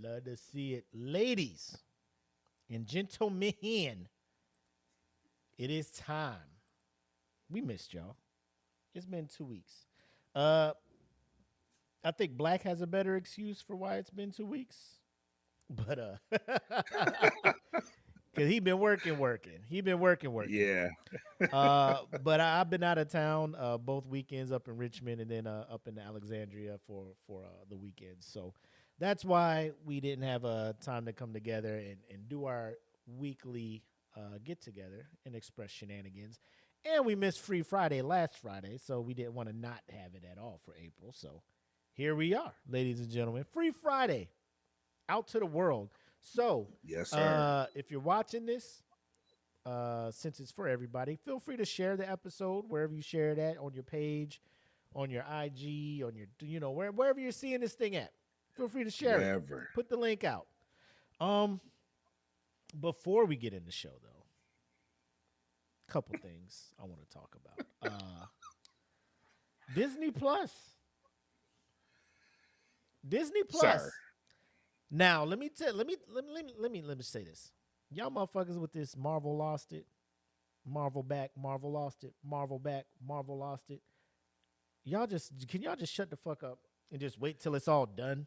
love to see it. Ladies and gentlemen, it is time. We missed y'all. It's been 2 weeks. I think Black has a better excuse for why it's been 2 weeks. But because he been working. He been working. Yeah. But I've been out of town both weekends, up in Richmond and then up in Alexandria for the weekends. So that's why we didn't have time to come together and do our weekly get together and express shenanigans. And we missed Free Friday last Friday, so we didn't want to not have it at all for April. So here we are, ladies and gentlemen. Free Friday out to the world. So yes, sir. If you're watching this, since it's for everybody, feel free to share the episode wherever you share it at, on your page, on your IG, on your, wherever you're seeing this thing at. Feel free to share it. Put the link out. Before we get in the show, though, couple things I want to talk about. Disney Plus. Sir. Now, let me say this. Y'all motherfuckers with this Marvel lost it, Marvel back, Marvel lost it, Marvel back, Marvel lost it. Can y'all just shut the fuck up and just wait till it's all done?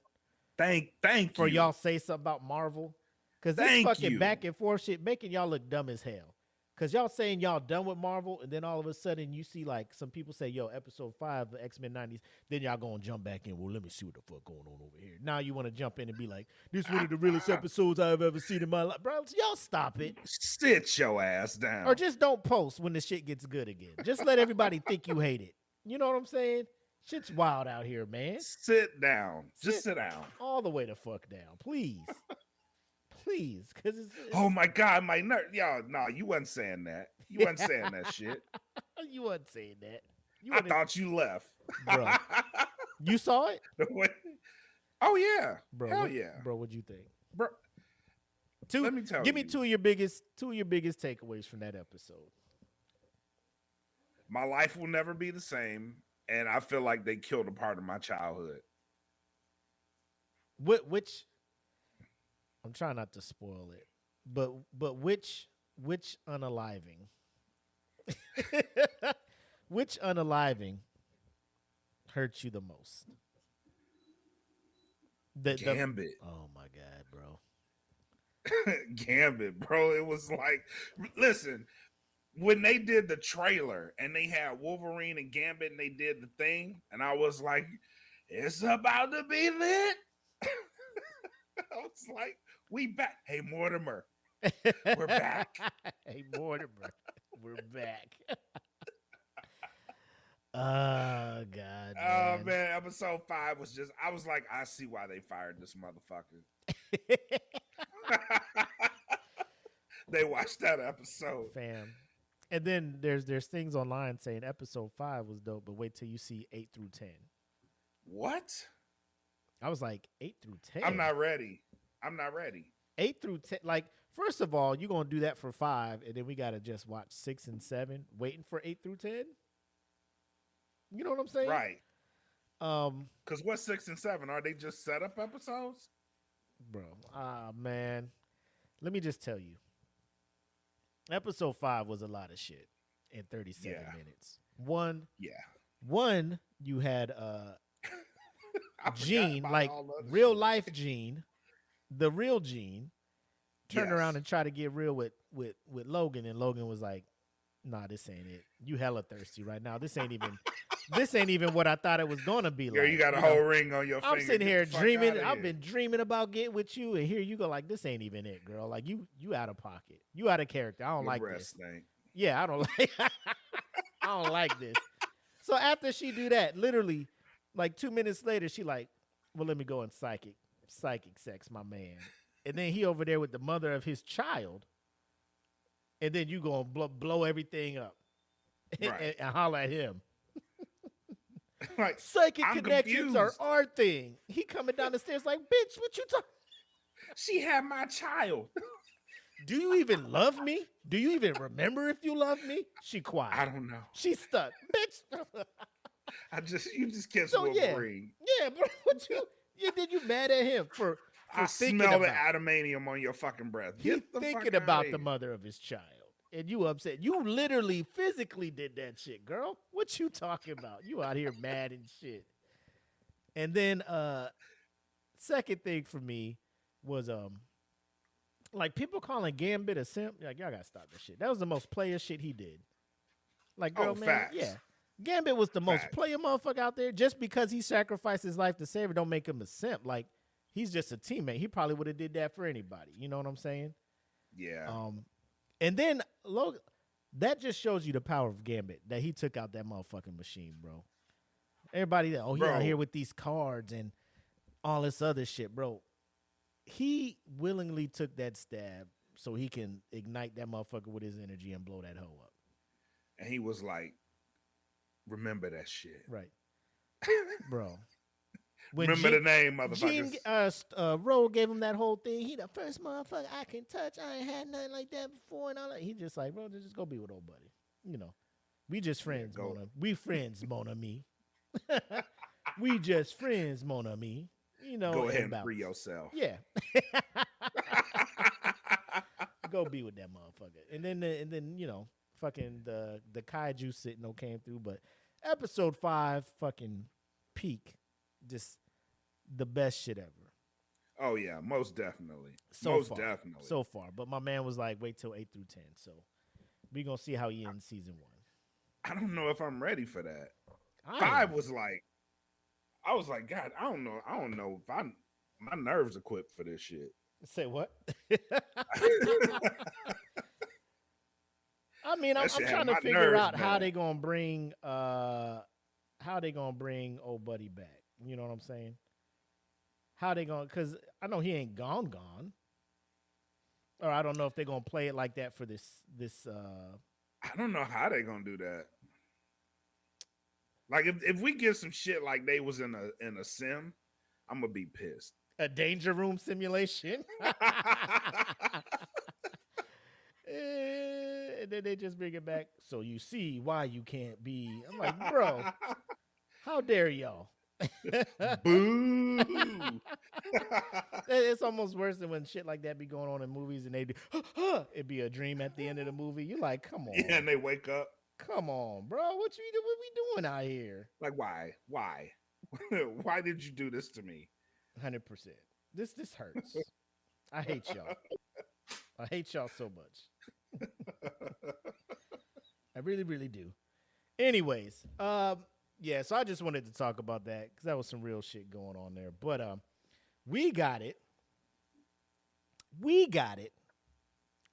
Thank for you. Y'all say something about Marvel, because this fucking back and forth shit making y'all look dumb as hell. Because y'all saying y'all done with Marvel, and then all of a sudden you see like some people say, yo, episode 5 of X-Men 90s, then y'all gonna jump back in. Well, let me see what the fuck going on over here. Now you want to jump in and be like, this is one of the realest episodes I've ever seen in my life. Bro, y'all stop it. Sit your ass down. Or just don't post when the shit gets good again. Just let everybody think you hate it. You know what I'm saying? Shit's wild out here, man. Sit down. Just sit down. All the way the fuck down, please. Please, because it's oh my God, my nerd. Yo, no, you wasn't saying that. You wasn't saying that shit. You wasn't saying that. I thought you left. Bro. You saw it? Oh yeah. Bro, hell yeah. Bro, what'd you think? Bro. Let me tell you. Give me two of your biggest takeaways from that episode. My life will never be the same, and I feel like they killed a part of my childhood. Which I'm trying not to spoil it, but which unaliving, which unaliving hurt you the most? Gambit. Oh my God, bro. Gambit, bro. It was like, listen, when they did the trailer and they had Wolverine and Gambit and they did the thing, and I was like, it's about to be lit. I was like, we back. Hey, Mortimer. We're back. Hey, Mortimer. We're back. Oh, God. Oh, man. Episode 5 was just, I was like, I see why they fired this motherfucker. They watched that episode. Fam. And then there's things online saying episode 5 was dope, but wait till you see 8 through 10. What? I was like, 8 through 10? I'm not ready. 8 through 10. Like, first of all, you're going to do that for 5, and then we got to just watch 6 and 7, waiting for 8 through 10? You know what I'm saying? Right. Because what's 6 and 7? Are they just setup episodes? Bro, man. Let me just tell you. Episode 5 was a lot of shit in 37 minutes. One, you had Gene, like real life Gene, the real Gene, turned around and tried to get real with Logan, and Logan was like, nah, this ain't it. You hella thirsty right now. This ain't even what I thought it was gonna be like. Yeah, you got a whole ring on your finger. I'm sitting here dreaming. I've been dreaming about getting with you, and here you go like, this ain't even it, girl. Like you out of pocket. You out of character. I don't like this. Yeah, I don't like I don't like this. So after she do that, literally, like 2 minutes later, she like, well, let me go in psychic sex, my man. And then he over there with the mother of his child. And then you gonna blow everything up and holler at him. Like, psychic connections are our thing. He coming down the stairs like, bitch, what you talking? She had my child. Do you even love me? Do you even remember if you love me? She quiet. I don't know. She's stuck, bitch. You just kissed Wolverine. Yeah, bro. Then you mad at him for I smell the adamantium on your fucking breath. He's thinking about the mother of his child. And you upset. You literally physically did that shit, girl. What you talking about? You out here mad and shit. And then second thing for me was like people calling Gambit a simp. Like, y'all gotta stop this shit. That was the most player shit he did. Like, girl, man, facts. yeah. Gambit was the most player motherfucker out there. Just because he sacrificed his life to save her don't make him a simp. Like, he's just a teammate. He probably would have did that for anybody. You know what I'm saying? Yeah. And then that just shows you the power of Gambit, that he took out that motherfucking machine, bro. Everybody that, he out here with these cards and all this other shit, bro. He willingly took that stab so he can ignite that motherfucker with his energy and blow that hoe up. And he was like, remember that shit. Right. Bro. Remember the name, motherfuckers. Roe gave him that whole thing. He the first motherfucker I can touch. I ain't had nothing like that before and all that. He just like, bro, just go be with old buddy. You know, we just friends, Mona. We friends, Mona me. We just friends, Mona me. You know, go ahead and free yourself. Yeah. Go be with that motherfucker. And then you know, fucking the kaiju sitting came through, but episode 5 fucking peak. Just the best shit ever. Oh yeah, most definitely. Definitely. So far. But my man was like, wait till 8 through 10. So we gonna see how he ends season 1. I don't know if I'm ready for that. 5 was like, I was like, God, I don't know if my nerves equipped for this shit. Say what? I mean, I'm trying to figure out how they gonna bring old buddy back. You know what I'm saying? How they gonna? Because I know he ain't gone, or I don't know if they're gonna play it like that for this. I don't know how they gonna do that. Like if we get some shit like they was in a sim, I'm gonna be pissed. A danger room simulation. And then they just bring it back. So you see why you can't be. I'm like, bro, how dare y'all? Boo! It's almost worse than when shit like that be going on in movies and they do it'd be a dream at the end of the movie. You're like, come on. Yeah, and they wake up. Come on, bro. What we doing out here? Like, why? Why did you do this to me? 100%. This hurts. I hate y'all. I hate y'all so much. I really, really do. Anyways, yeah, so I just wanted to talk about that because that was some real shit going on there. But we got it. We got it.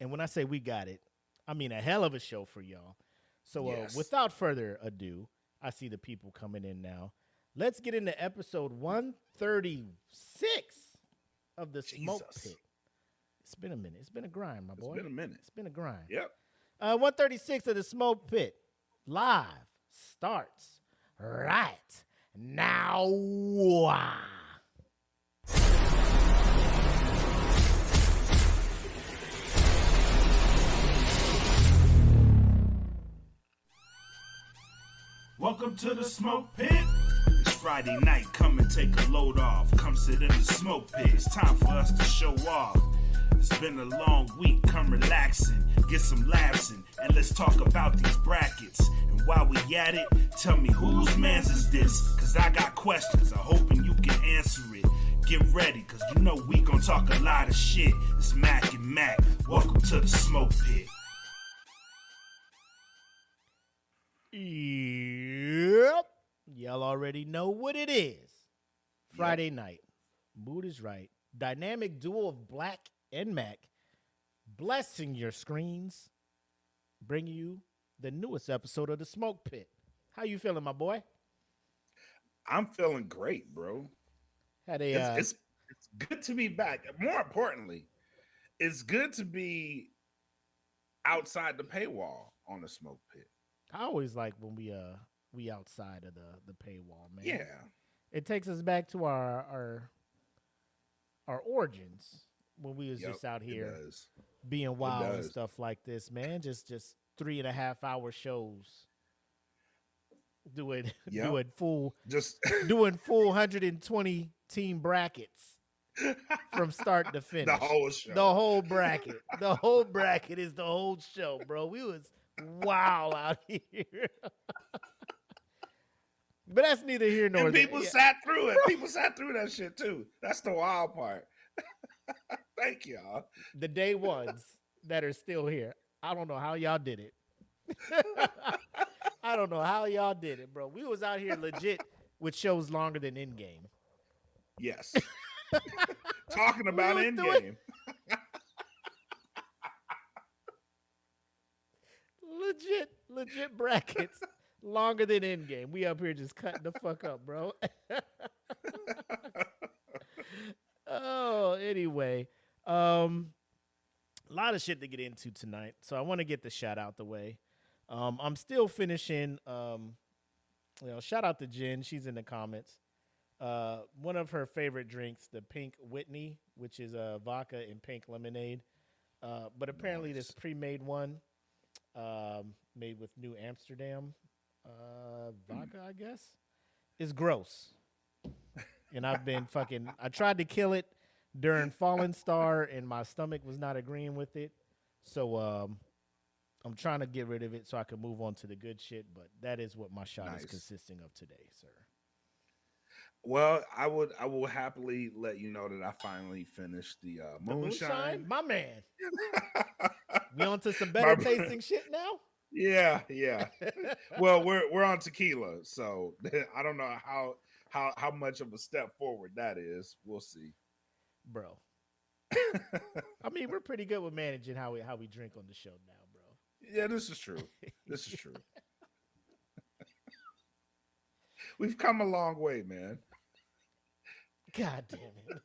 And when I say we got it, I mean a hell of a show for y'all. So yes. Without further ado, I see the people coming in now. Let's get into episode 136 of the Smoke Pit. It's been a minute. It's been a grind, my boy. It's been a minute. It's been a grind. Yep. 136 of the Smoke Pit live starts right now. Welcome to the Smoke Pit. It's Friday night, come and take a load off. Come sit in the Smoke Pit, it's time for us to show off. It's been a long week, come relaxing, get some laughs in, and let's talk about these brackets. And while we at it, tell me whose man's is this? Cause I got questions, I'm hoping you can answer it. Get ready, cause you know we gon' talk a lot of shit. It's Mac and Mac, welcome to the Smoke Pit. Yep. Y'all already know what it is. Friday night. Mood is right. Dynamic duo of Black and Mac blessing your screens. Bringing you the newest episode of the Smoke Pit. How you feeling, my boy? I'm feeling great, bro. It's good to be back. More importantly, it's good to be outside the paywall on the Smoke Pit. I always like when we outside of the paywall, man. Yeah. It takes us back to our origins when we was just out here being wild and stuff like this, man. Just 3.5 hour shows. Doing full 120 team brackets from start to finish. The whole show. The whole bracket. The whole bracket is the whole show, bro. We was wild out here. But that's neither here nor and there. people sat through it. People sat through that shit too. That's the wild part. Thank y'all. The day ones that are still here. I don't know how y'all did it. I don't know how y'all did it, bro. We was out here legit with shows longer than Endgame. Yes. Talking about Endgame. legit brackets longer than Endgame. We up here just cutting the fuck up, bro. Oh, anyway. A lot of shit to get into tonight, so I want to get the shout out the way. I'm still finishing. Shout out to Jen. She's in the comments. One of her favorite drinks, the Pink Whitney, which is vodka and pink lemonade. But apparently this pre-made one, made with New Amsterdam vodka, I guess, is gross. And I've been I tried to kill it during Fallen Star, and my stomach was not agreeing with it. So I'm trying to get rid of it so I can move on to the good shit. But that is what my shot is consisting of today, sir. Well, I will happily let you know that I finally finished the moonshine. My man. We on to some better tasting shit now? Yeah. Well, we're on tequila, so I don't know how much of a step forward that is. We'll see. Bro. I mean, we're pretty good with managing how we drink on the show now, bro. Yeah, this is true. We've come a long way, man. God damn it.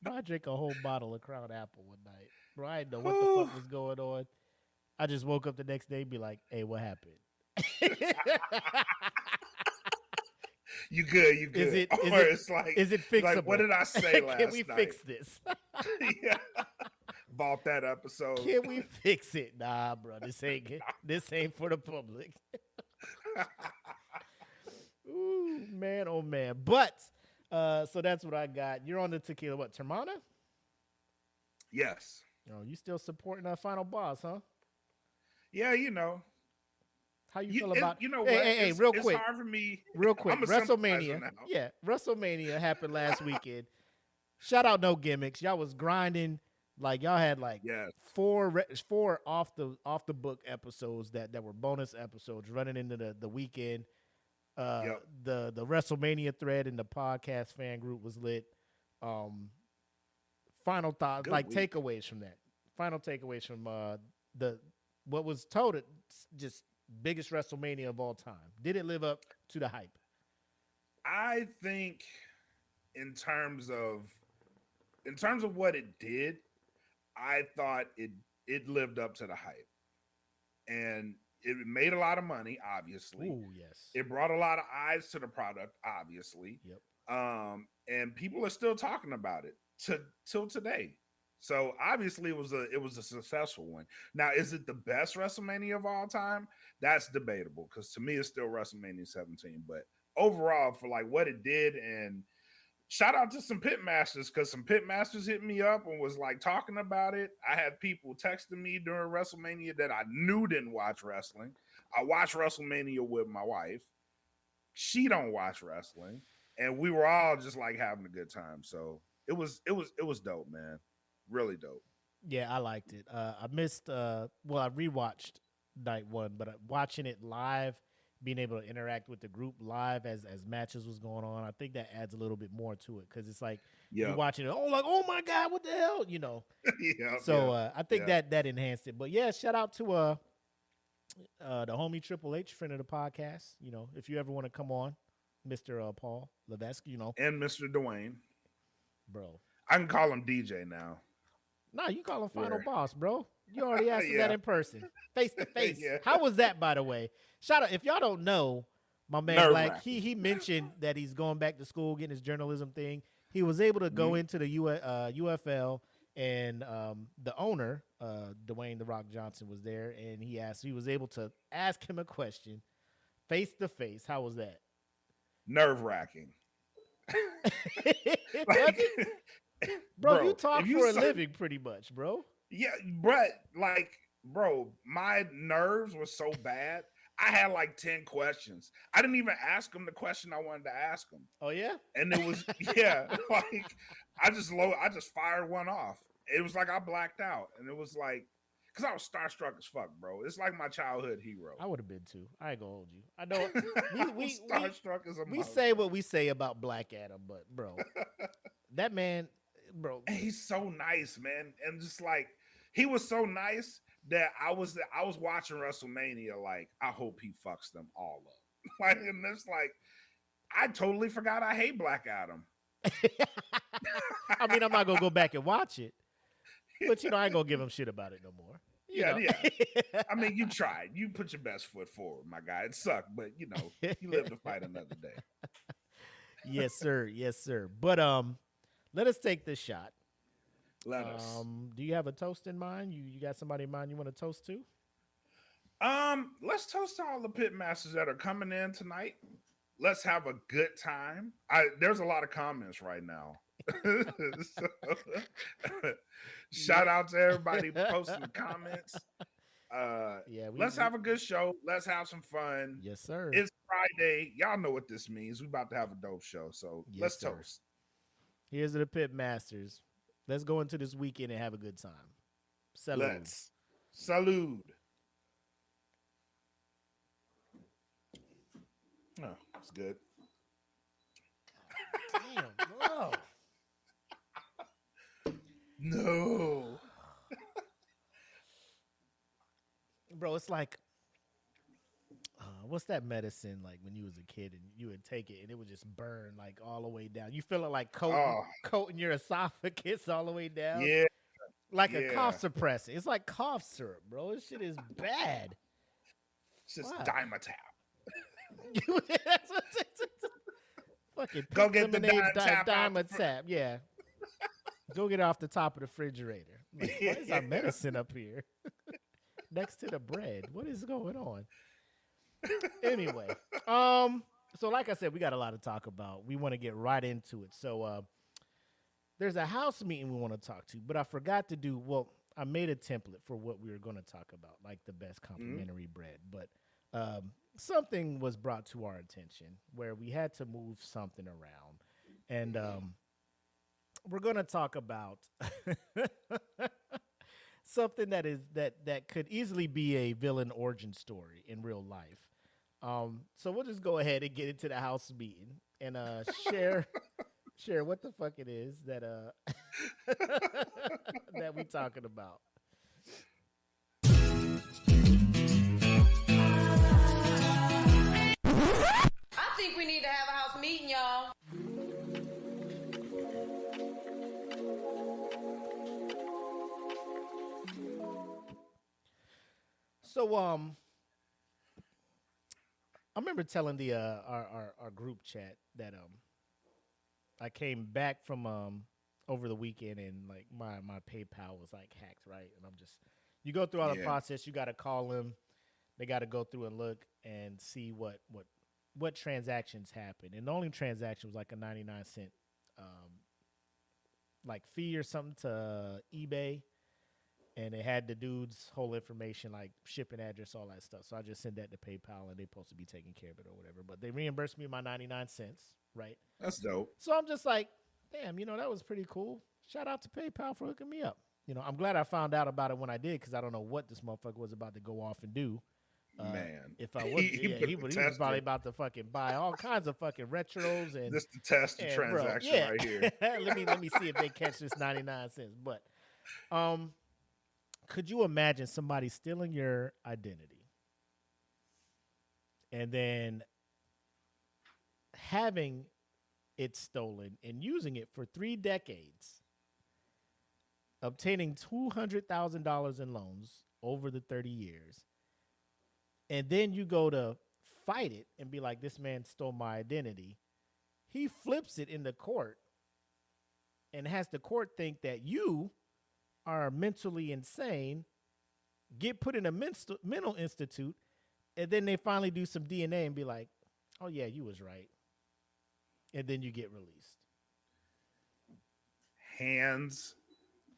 Bro, I drank a whole bottle of Crown Apple one night. Bro, I didn't know what the fuck was going on. I just woke up the next day and be like, hey, what happened? You good. Is it fixable? Like, what did I say last night? Can we fix this? Yeah. Bought that episode. Can we fix it? Nah, bro. This ain't for the public. Ooh, man, oh man. But so that's what I got. You're on the tequila. What, Termana? Yes. Oh, you still supporting our final boss, huh? Yeah, you know. How you feel about? You know what? Hey, real quick. It's hard for me. Real quick. WrestleMania. Yeah, WrestleMania happened last weekend. Shout out No Gimmicks. Y'all was grinding. Like y'all had four off the book episodes that were bonus episodes running into the weekend. The WrestleMania thread in the podcast fan group was lit. Final thoughts, takeaways from that. Final takeaways from what was told just biggest WrestleMania of all time. Did it live up to the hype? I think in terms of what it did, I thought it lived up to the hype. And it made a lot of money, obviously. Ooh, yes. It brought a lot of eyes to the product, obviously. Yep. And people are still talking about it till today. So obviously it was a successful one. Now, is it the best WrestleMania of all time? That's debatable, because to me it's still WrestleMania 17. But overall, for like what it did, and shout out to some Pitmasters, because some Pitmasters hit me up and was like talking about it. I had people texting me during WrestleMania that I knew didn't watch wrestling. I watched WrestleMania with my wife. She don't watch wrestling, and we were all just like having a good time. So it was dope, man. Really dope. Yeah, I liked it. I missed. I rewatched night one, but watching it live, being able to interact with the group live as matches was going on, I think that adds a little bit more to it, because it's like you're watching it. Oh my God, what the hell, you know? I think that enhanced it. But yeah, shout out to the homie Triple H, friend of the podcast. You know, if you ever want to come on, Mr. Paul Levesque, you know, and Mr. Dwayne, bro. I can call him DJ now. Nah, you call him Final Boss, bro. You already asked that in person, face to face. How was that, by the way? Shout out, if y'all don't know, my man Black, he mentioned that he's going back to school, getting his journalism thing. He was able to go into the UFL, and the owner, Dwayne The Rock Johnson, was there, and he was able to ask him a question face to face. How was that? Nerve-wracking. Does it? Bro, you talk for a living pretty much, bro. Yeah, but like, bro, my nerves were so bad. I had like 10 questions. I didn't even ask him the question I wanted to ask him. Oh yeah? And it was like I just fired one off. It was like I blacked out. And it was like, because I was starstruck as fuck, bro. It's like my childhood hero. I would have been too. I ain't gonna hold you. I know we starstruck as a we say what we say about Black Adam, but bro, that man, bro, and he's so nice, man. And just like he was so nice that I was watching WrestleMania, like, I hope he fucks them all up. Like, and it's like, I totally forgot I hate Black Adam. I mean, I'm not gonna go back and watch it, but I ain't gonna give him shit about it no more. Yeah. I mean, you tried. You put your best foot forward, my guy. It sucked, but you live to fight another day. Yes, sir. Yes, sir. But let us take this shot. Let us. Do you have a toast in mind? You got somebody in mind you want to toast to? Let's toast to all the pitmasters that are coming in tonight. Let's have a good time. There's a lot of comments right now. Shout out to everybody posting the comments. Let's have a good show. Let's have some fun. Yes, sir. It's Friday. Y'all know what this means. We're about to have a dope show. So let's toast. Here's to the Pitmasters. Let's go into this weekend and have a good time. Salud. Let's. Salud. Oh, that's good. Damn, bro. No. Bro, it's like, what's that medicine like when you was a kid and you would take it and it would just burn like all the way down? You feel it like coating your esophagus all the way down? Yeah. Like a cough suppressant. It's like cough syrup, bro. This shit is bad. It's just Dimetapp. Fucking go get the Dimetapp. Yeah. Go get it off the top of the refrigerator. Like, what is our medicine up here? Next to the bread. What is going on? Anyway, so like I said, we got a lot to talk about. We want to get right into it. So there's a house meeting we want to talk to, but I forgot to do, I made a template for what we were going to talk about, like the best complimentary bread. But something was brought to our attention where we had to move something around. And we're going to talk about something that could easily be a villain origin story in real life. So we'll just go ahead and get into the house meeting and share what the fuck it is that that we talking about. I think we need to have a house meeting, y'all. So I remember telling the our group chat that I came back from over the weekend and like my PayPal was like hacked, right? And you go through all the process, you got to call them, they got to go through and look and see what transactions happened. And the only transaction was like a 99-cent like fee or something to eBay. And it had the dude's whole information, like shipping address, all that stuff. So I just sent that to PayPal, and they're supposed to be taking care of it or whatever. But they reimbursed me my 99 cents, right? That's dope. So I'm just like, damn, that was pretty cool. Shout out to PayPal for hooking me up. I'm glad I found out about it when I did because I don't know what this motherfucker was about to go off and do. Man, if I was, he was probably about to fucking buy all kinds of fucking retros and just to test the transaction right here. let me see if they catch this 99 cents. But, could you imagine somebody stealing your identity and then having it stolen and using it for 3 decades, obtaining $200,000 in loans over the 30 years, and then you go to fight it and be like, this man stole my identity. He flips it in the court and has the court think that you are mentally insane, get put in a mental institute, and then they finally do some DNA and be like, oh, yeah, you was right. and then you get released. Hands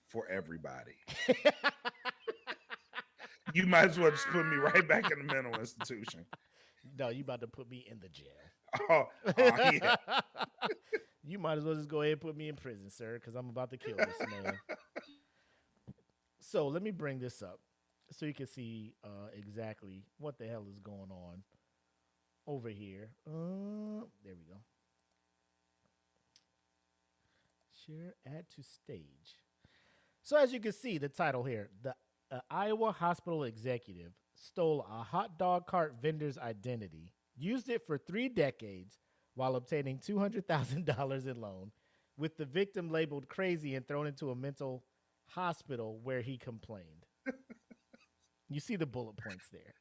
for everybody. You might as well just put me right back in the mental institution. No, you about to put me in the jail. Oh yeah. You might as well just go ahead and put me in prison, sir, because I'm about to kill this man. So let me bring this up so you can see exactly what the hell is going on over here. There we go. Share, add to stage. So as you can see, the title here, the Iowa hospital executive stole a hot dog cart vendor's identity, used it for 3 decades while obtaining $200,000 in loan, with the victim labeled crazy and thrown into a mental hospital where he complained. You see the bullet points there.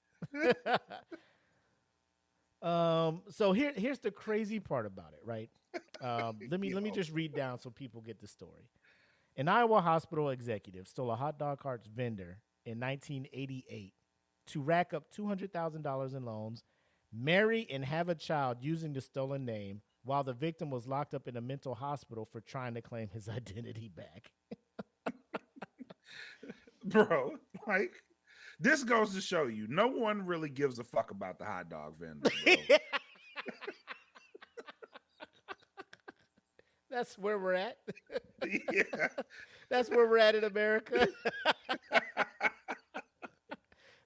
So here's the crazy part about it, right? Let me just read down so people get the story. An Iowa hospital executive stole a hot dog cart's vendor in 1988 to rack up $200,000 in loans, marry and have a child using the stolen name, while the victim was locked up in a mental hospital for trying to claim his identity back. Bro, like, this goes to show you, no one really gives a fuck about the hot dog vendor, bro. That's where we're at. Yeah. That's where we're at in America.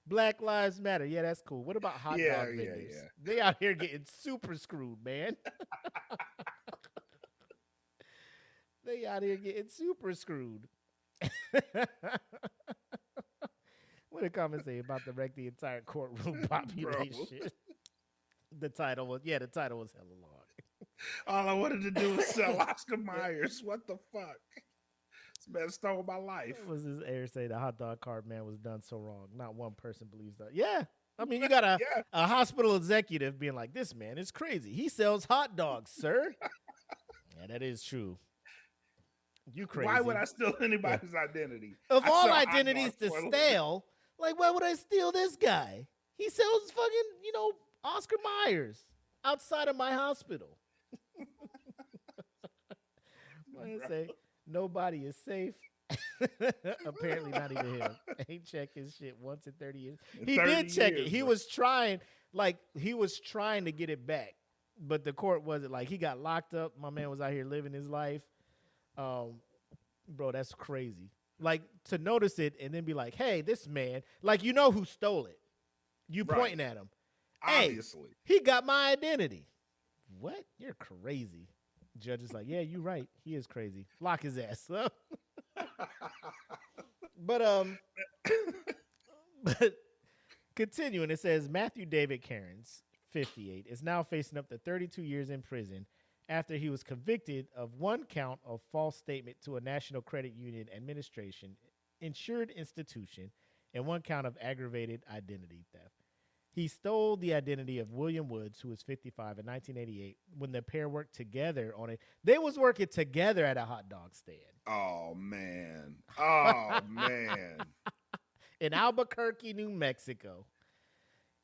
Black Lives Matter. Yeah, that's cool. What about hot dog vendors? Yeah. They out here getting super screwed, man. They out here getting super screwed. What did comments say about the wreck the entire courtroom population? The title was hella long. All I wanted to do was sell Oscar Myers. What the fuck? This man stole my life. What was this air say the hot dog cart man was done so wrong? Not one person believes that. Yeah. I mean, you got a hospital executive being like, this man is crazy. He sells hot dogs, sir. Yeah, that is true. You crazy. Why would I steal anybody's identity? Of all identities to steal, like, why would I steal this guy? He sells fucking, Oscar Myers outside of my hospital. I say nobody is safe. Apparently not even him. Ain't checked his shit once in 30 years. He did check it. He was trying to get it back. But the court wasn't like, he got locked up. My man was out here living his life. Bro, that's crazy. Like, to notice it and then be like, hey, this man, like, you know who stole it. You pointing at him. Obviously. Hey, he got my identity. What? You're crazy. Judge is like, yeah, you're right. He is crazy. Lock his ass up. But continuing, it says Matthew David Cairns, 58, is now facing up to 32 years in prison after he was convicted of 1 count of false statement to a National Credit Union Administration insured institution and 1 count of aggravated identity theft. He stole the identity of William Woods, who was 55, in 1988 when the pair worked together on it. They was working together at a hot dog stand. Oh, man. In Albuquerque, New Mexico.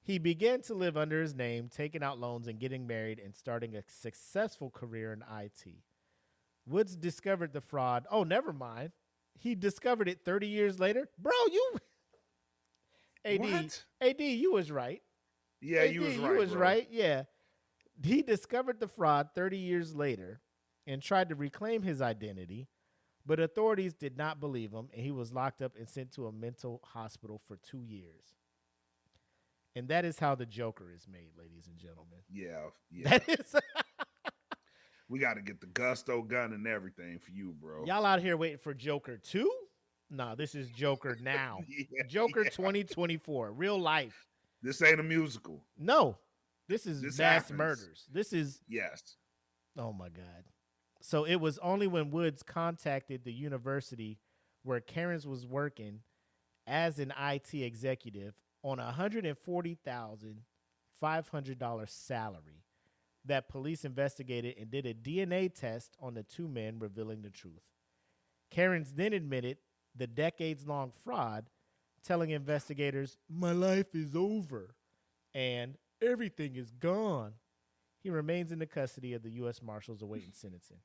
He began to live under his name, taking out loans and getting married and starting a successful career in IT. Woods discovered the fraud. Oh, never mind. He discovered it 30 years later. Bro, you... AD, you was right. Yeah, AD, you was right. You was bro. right. Yeah. He discovered the fraud 30 years later and tried to reclaim his identity, but authorities did not believe him, and he was locked up and sent to a mental hospital for 2 years. And that is how the Joker is made, ladies and gentlemen. Yeah. That is. We got to get the gusto gun and everything for you, bro. Y'all out here waiting for Joker 2? No, this is Joker now. Joker 2024, real life. This ain't a musical. No, this is mass happens. murders. This is. Yes. Oh, my God. So it was only when Woods contacted the university where Cairns was working as an IT executive on a $140,500 salary that police investigated and did a DNA test on the 2 men, revealing the truth. Cairns then admitted the decades-long fraud, telling investigators, my life is over and everything is gone. He remains in the custody of the U.S. Marshals awaiting sentencing.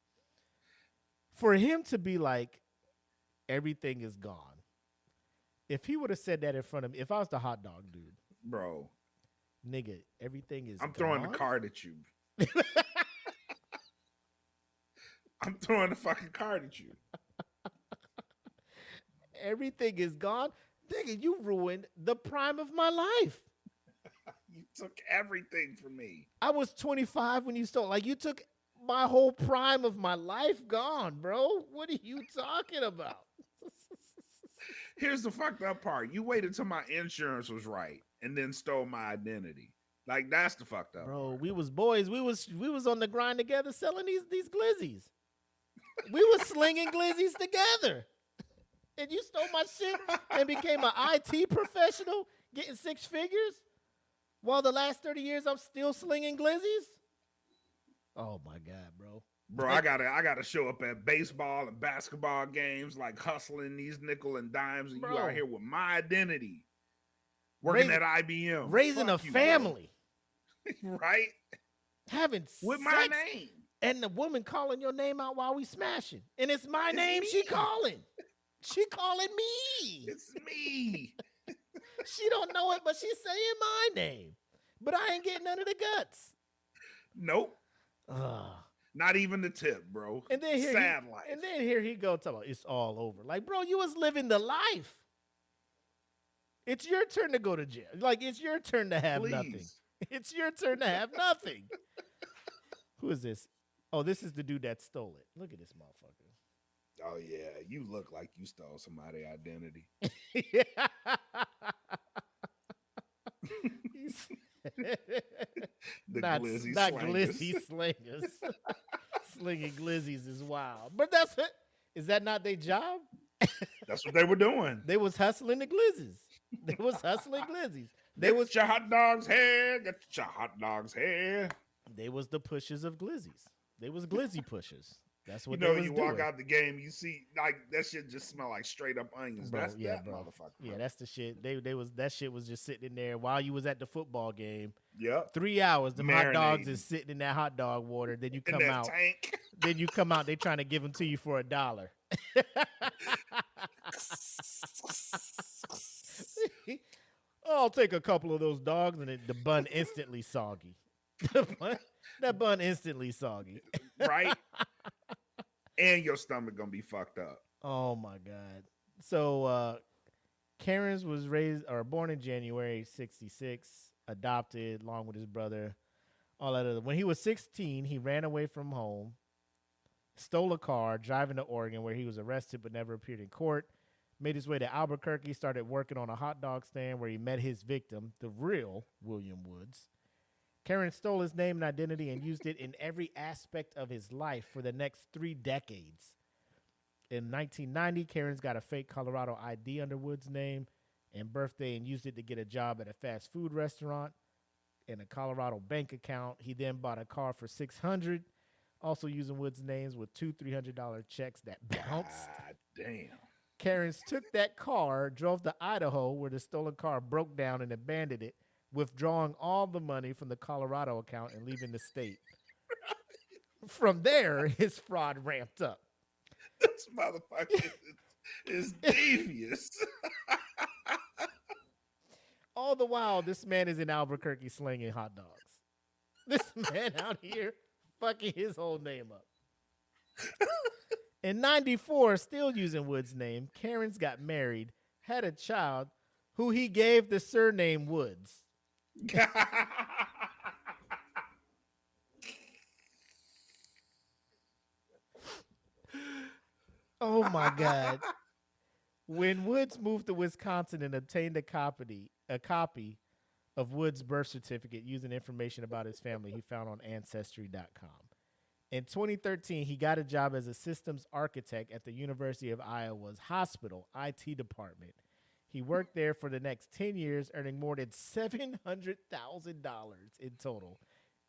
For him to be like, everything is gone. If he would have said that in front of me, if I was the hot dog dude, bro, nigga, everything is I'm gone. throwing the card at you. I'm throwing the fucking card at you. Everything is gone. Nigga, you ruined the prime of my life. You took everything from me. I was 25 when you stole. Like, you took my whole prime of my life gone, bro. What are you talking about? Here's the fucked up part. You waited till my insurance was right and then stole my identity. Like, that's the fucked up Bro, part. we was boys. We was on the grind together selling these glizzies. We was slinging glizzies together. And you stole my shit and became an IT professional getting 6 figures while the last 30 years I'm still slinging glizzies? Oh, my God, bro. Bro, I gotta show up at baseball and basketball games, like hustling these nickel and dimes, and Bro. you out here with my identity, working at IBM, raising Fuck a you, family, bro. Right? having With sex, my name, and the woman calling your name out while we smashing, and it's my name me. she calling. She calling me. It's me. She don't know it, but she's saying my name. But I ain't getting none of the guts. Nope. Ugh. Not even the tip, bro. And then here Sad life. And then here he go talking about it's all over. Like, bro, you was living the life. It's your turn to go to jail. Like, it's your turn to have nothing. It's your turn to have nothing. Who is this? Oh, this is the dude that stole it. Look at this motherfucker. Oh yeah, you look like you stole somebody's identity. not glizzy slingers. Slinging glizzies is wild. But that's it. Is that not their job? That's what they were doing. They was hustling the glizzies. They was hustling glizzies. They Get was your hot dog's hair. Get your hot dog's hair. They was the pushers of glizzies. They was glizzy pushers. That's what you know. they was You doing. walk out the game, you see like that shit just smell like straight up onions. Bro, That's yeah, that bro. motherfucker. Yeah, that's the shit. They was that shit was just sitting in there while you was at the football game. Yep. 3 hours. The hot dogs Marinating. is sitting in that hot dog water. Then you In come that out. tank. Then you come out. They trying to give them to you for $1. I'll take a couple of those dogs, and the bun instantly soggy. That bun instantly soggy. Right? And your stomach gonna be fucked up. Oh my God. So Karen's was born in January 1966, adopted along with his brother. All that other. When he was 16, he ran away from home, stole a car, driving to Oregon, where he was arrested but never appeared in court. Made his way to Albuquerque, started working on a hot dog stand where he met his victim, the real William Woods. Karen stole his name and identity and used it in every aspect of his life for the next 3 decades. In 1990, Karen's got a fake Colorado ID under Woods' name and birthday and used it to get a job at a fast food restaurant and a Colorado bank account. He then bought a car for $600, also using Woods' names with 2 $300 checks that bounced. God damn. Karens took that car, drove to Idaho, where the stolen car broke down and abandoned it, withdrawing all the money from the Colorado account and leaving the state. From there, his fraud ramped up. This motherfucker is devious. All the while, this man is in Albuquerque slinging hot dogs. This man out here fucking his whole name up. In 94, still using Woods' name, Karen's got married, had a child, who he gave the surname Woods. Oh my God. When Woods moved to Wisconsin and obtained a copy of Woods' birth certificate using information about his family he found on Ancestry.com. In 2013, he got a job as a systems architect at the University of Iowa's hospital IT department. He worked there for the next 10 years, earning more than $700,000 in total.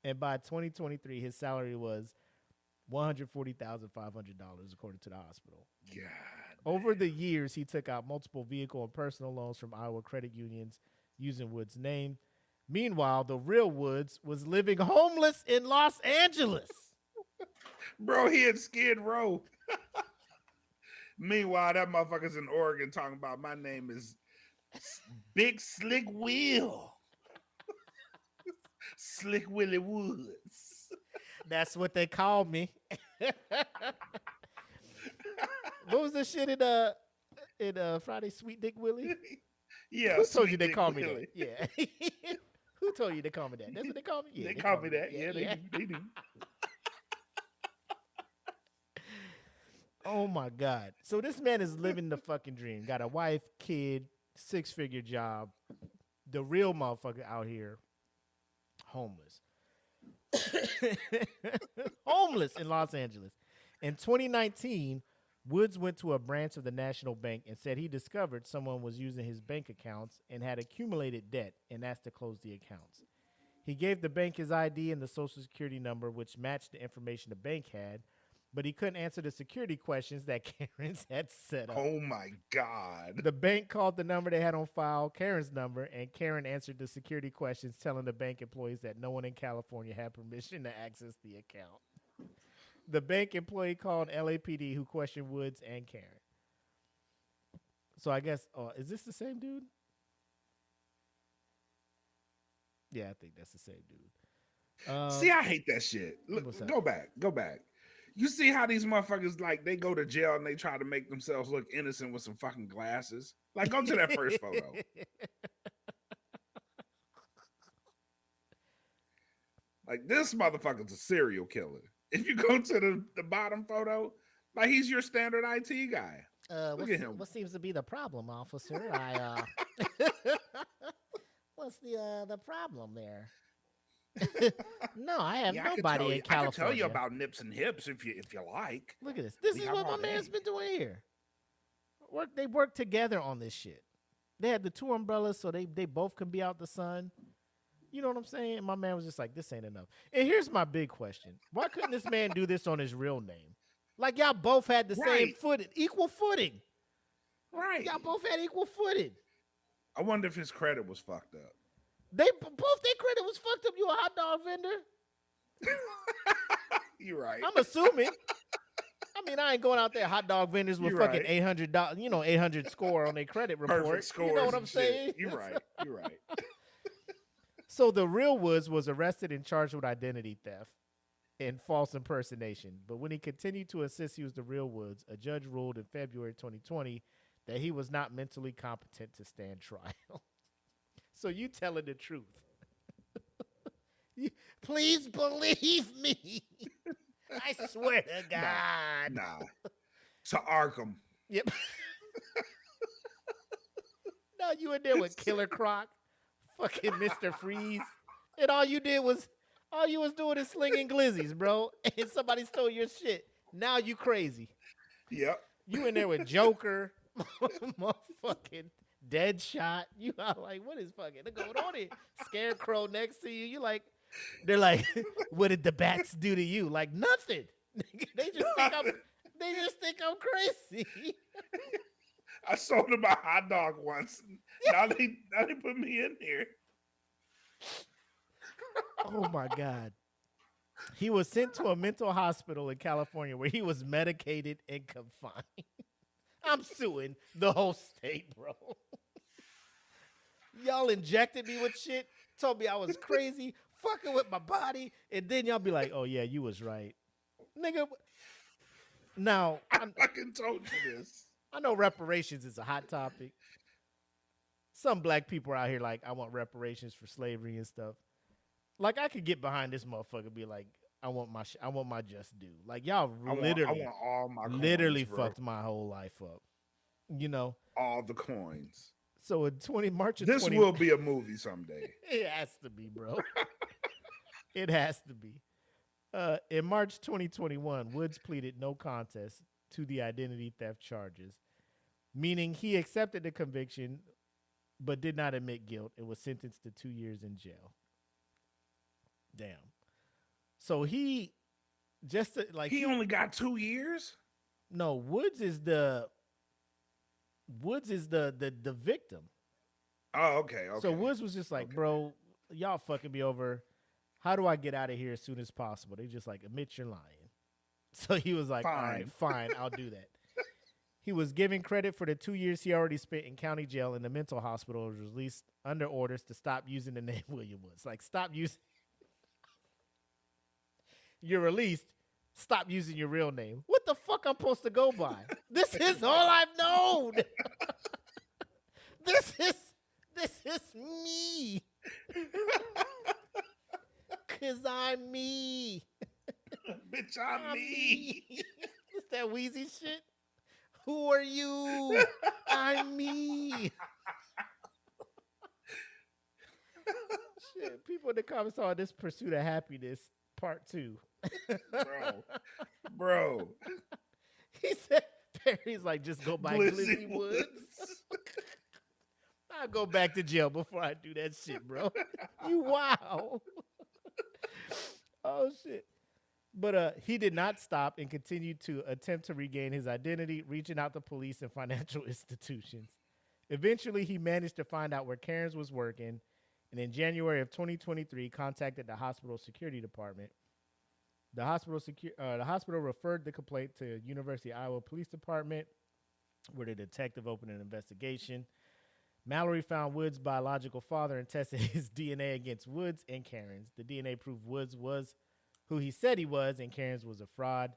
And by 2023, his salary was $140,500, according to the hospital. God. Over the years, he took out multiple vehicle and personal loans from Iowa credit unions using Woods' name. Meanwhile, the real Woods was living homeless in Los Angeles. Bro, he had Skid Row. Meanwhile, that motherfucker's in Oregon talking about my name is Big Slick Will. Slick Willie Woods. That's what they called me. What was the shit in Friday, Sweet Dick Willie? Yeah. Who told you they Dick called me Willie. that? Yeah. Who told you they called me that? That's what they call me? Yeah, They call me that. Yeah, Yeah. they do. Oh my God. So this man is living the fucking dream. Got a wife, kid, 6-figure job. The real motherfucker out here, homeless. Homeless in Los Angeles. In 2019, Woods went to a branch of the National Bank and said he discovered someone was using his bank accounts and had accumulated debt and asked to close the accounts. He gave the bank his ID and the social security number, which matched the information the bank had, but he couldn't answer the security questions that Karen's had set up. Oh my God. The bank called the number they had on file, Karen's number, and Karen answered the security questions, telling the bank employees that no one in California had permission to access the account. The bank employee called LAPD, who questioned Woods and Karen. So I guess, is this the same dude? Yeah, I think that's the same dude. See, I hate that shit. Look, go back. You see how these motherfuckers, like, they go to jail and they try to make themselves look innocent with some fucking glasses? Like, go to that first photo. Like, this motherfucker's a serial killer. If you go to the bottom photo, like, he's your standard IT guy. Look at him. What seems to be the problem, officer? What's the problem there? No, I have nobody in California. I can tell you about nips and hips if you like. Look at this. This is what my man's been doing here. They work together on this shit. They had the 2 umbrellas so they both can be out the sun. You know what I'm saying? And my man was just like, this ain't enough. And here's my big question. Why couldn't this man do this on his real name? Like, y'all both had the same footing, equal footing. Right. Y'all both had equal footing. I wonder if his credit was fucked up. Both their credit was fucked up. You a hot dog vendor? You're right. I'm assuming. I mean, I ain't going out there hot dog vendors with fucking $800, 800 score on their credit report. Perfect scores. You know what I'm saying? You're right. You're right. So the real Woods was arrested and charged with identity theft and false impersonation. But when he continued to insist he was the real Woods, a judge ruled in February 2020 that he was not mentally competent to stand trial. So you telling the truth. Please believe me. I swear to God. Nah. To Arkham. Yep. No, you in there with Killer Croc, fucking Mr. Freeze, and all you was doing is slinging glizzies, bro. And somebody stole your shit. Now you crazy. Yep. You in there with Joker, motherfucking Deadshot. You are like, what is fucking going on here? Scarecrow next to you. You like, they're like, what did the bats do to you? Like nothing. They just think I'm crazy. I sold him a hot dog once. Now they put me in here. Oh my God. He was sent to a mental hospital in California where he was medicated and confined. I'm suing the whole state, bro. Y'all injected me with shit, told me I was crazy, fucking with my body, and then y'all be like, oh yeah, you was right. Nigga. Now, I fucking told you this. I know reparations is a hot topic. Some black people are out here like, I want reparations for slavery and stuff. Like, I could get behind this motherfucker and be like, I want my just due. Like, y'all I want all my coins, bro. fucked my whole life up. You know? All the coins. So in March of this will be a movie someday. It has to be, bro. It has to be. In March 2021, Woods pleaded no contest to the identity theft charges, meaning he accepted the conviction but did not admit guilt and was sentenced to 2 years in jail. Damn. So he only got 2 years? No, Woods is the victim. Oh, okay. So Woods was just like, bro, y'all fucking me over. How do I get out of here as soon as possible? They just like, admit you're lying. So he was like, all right, fine, I'll do that. He was given credit for the 2 years he already spent in county jail in the mental hospital and was released under orders to stop using the name William Woods. Like, stop using. You're released. Stop using your real name. What the fuck I'm supposed to go by? This is all I've known. This is me. Cause I'm me. Bitch, I'm me. What's that wheezy shit? Who are you? I'm me. Shit, people in the comments saw this Pursuit of Happiness Part 2. Bro. He said, Perry's like, just go by Glizzy Woods. I'll go back to jail before I do that shit, bro. You wow. Oh, shit. But he did not stop and continued to attempt to regain his identity, reaching out to police and financial institutions. Eventually, he managed to find out where Cairns was working, and in January of 2023, contacted the hospital security department. The hospital referred the complaint to University of Iowa Police Department, where the detective opened an investigation. Mallory found Woods' biological father and tested his DNA against Woods and Cairns. The DNA proved Woods was who he said he was, and Cairns was a fraud.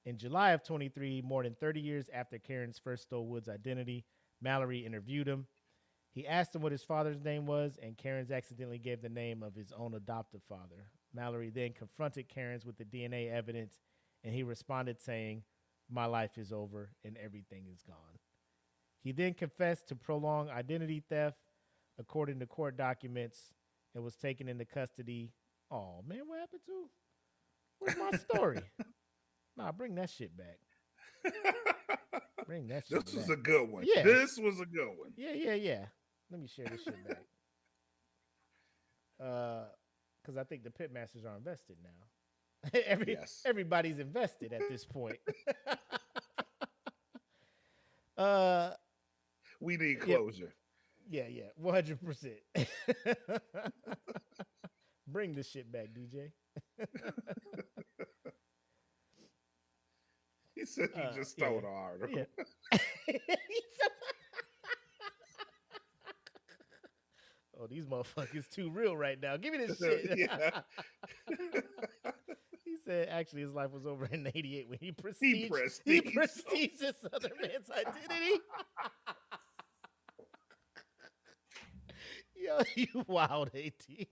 In July of 23, more than 30 years after Cairns first stole Woods' identity, Mallory interviewed him. He asked him what his father's name was, and Cairns accidentally gave the name of his own adoptive father. Mallory then confronted Cairns with the DNA evidence, and he responded saying, "My life is over and everything is gone." He then confessed to prolonged identity theft, according to court documents, and was taken into custody. Oh, man, what happened to? Where's my story? Nah, bring that shit back. Bring that shit back. This was a good one. Yeah. This was a good one. Yeah. Let me share this shit back. Because I think the Pitmasters are invested now. Everybody's invested at this point. We need closure. Yeah, 100%. Bring this shit back, DJ. He said you just stole the article. Yeah. Oh, these motherfuckers too real right now. Give me this shit. He said actually his life was over in 88 when he prestiged this other man's identity. Yo, you wild, AT.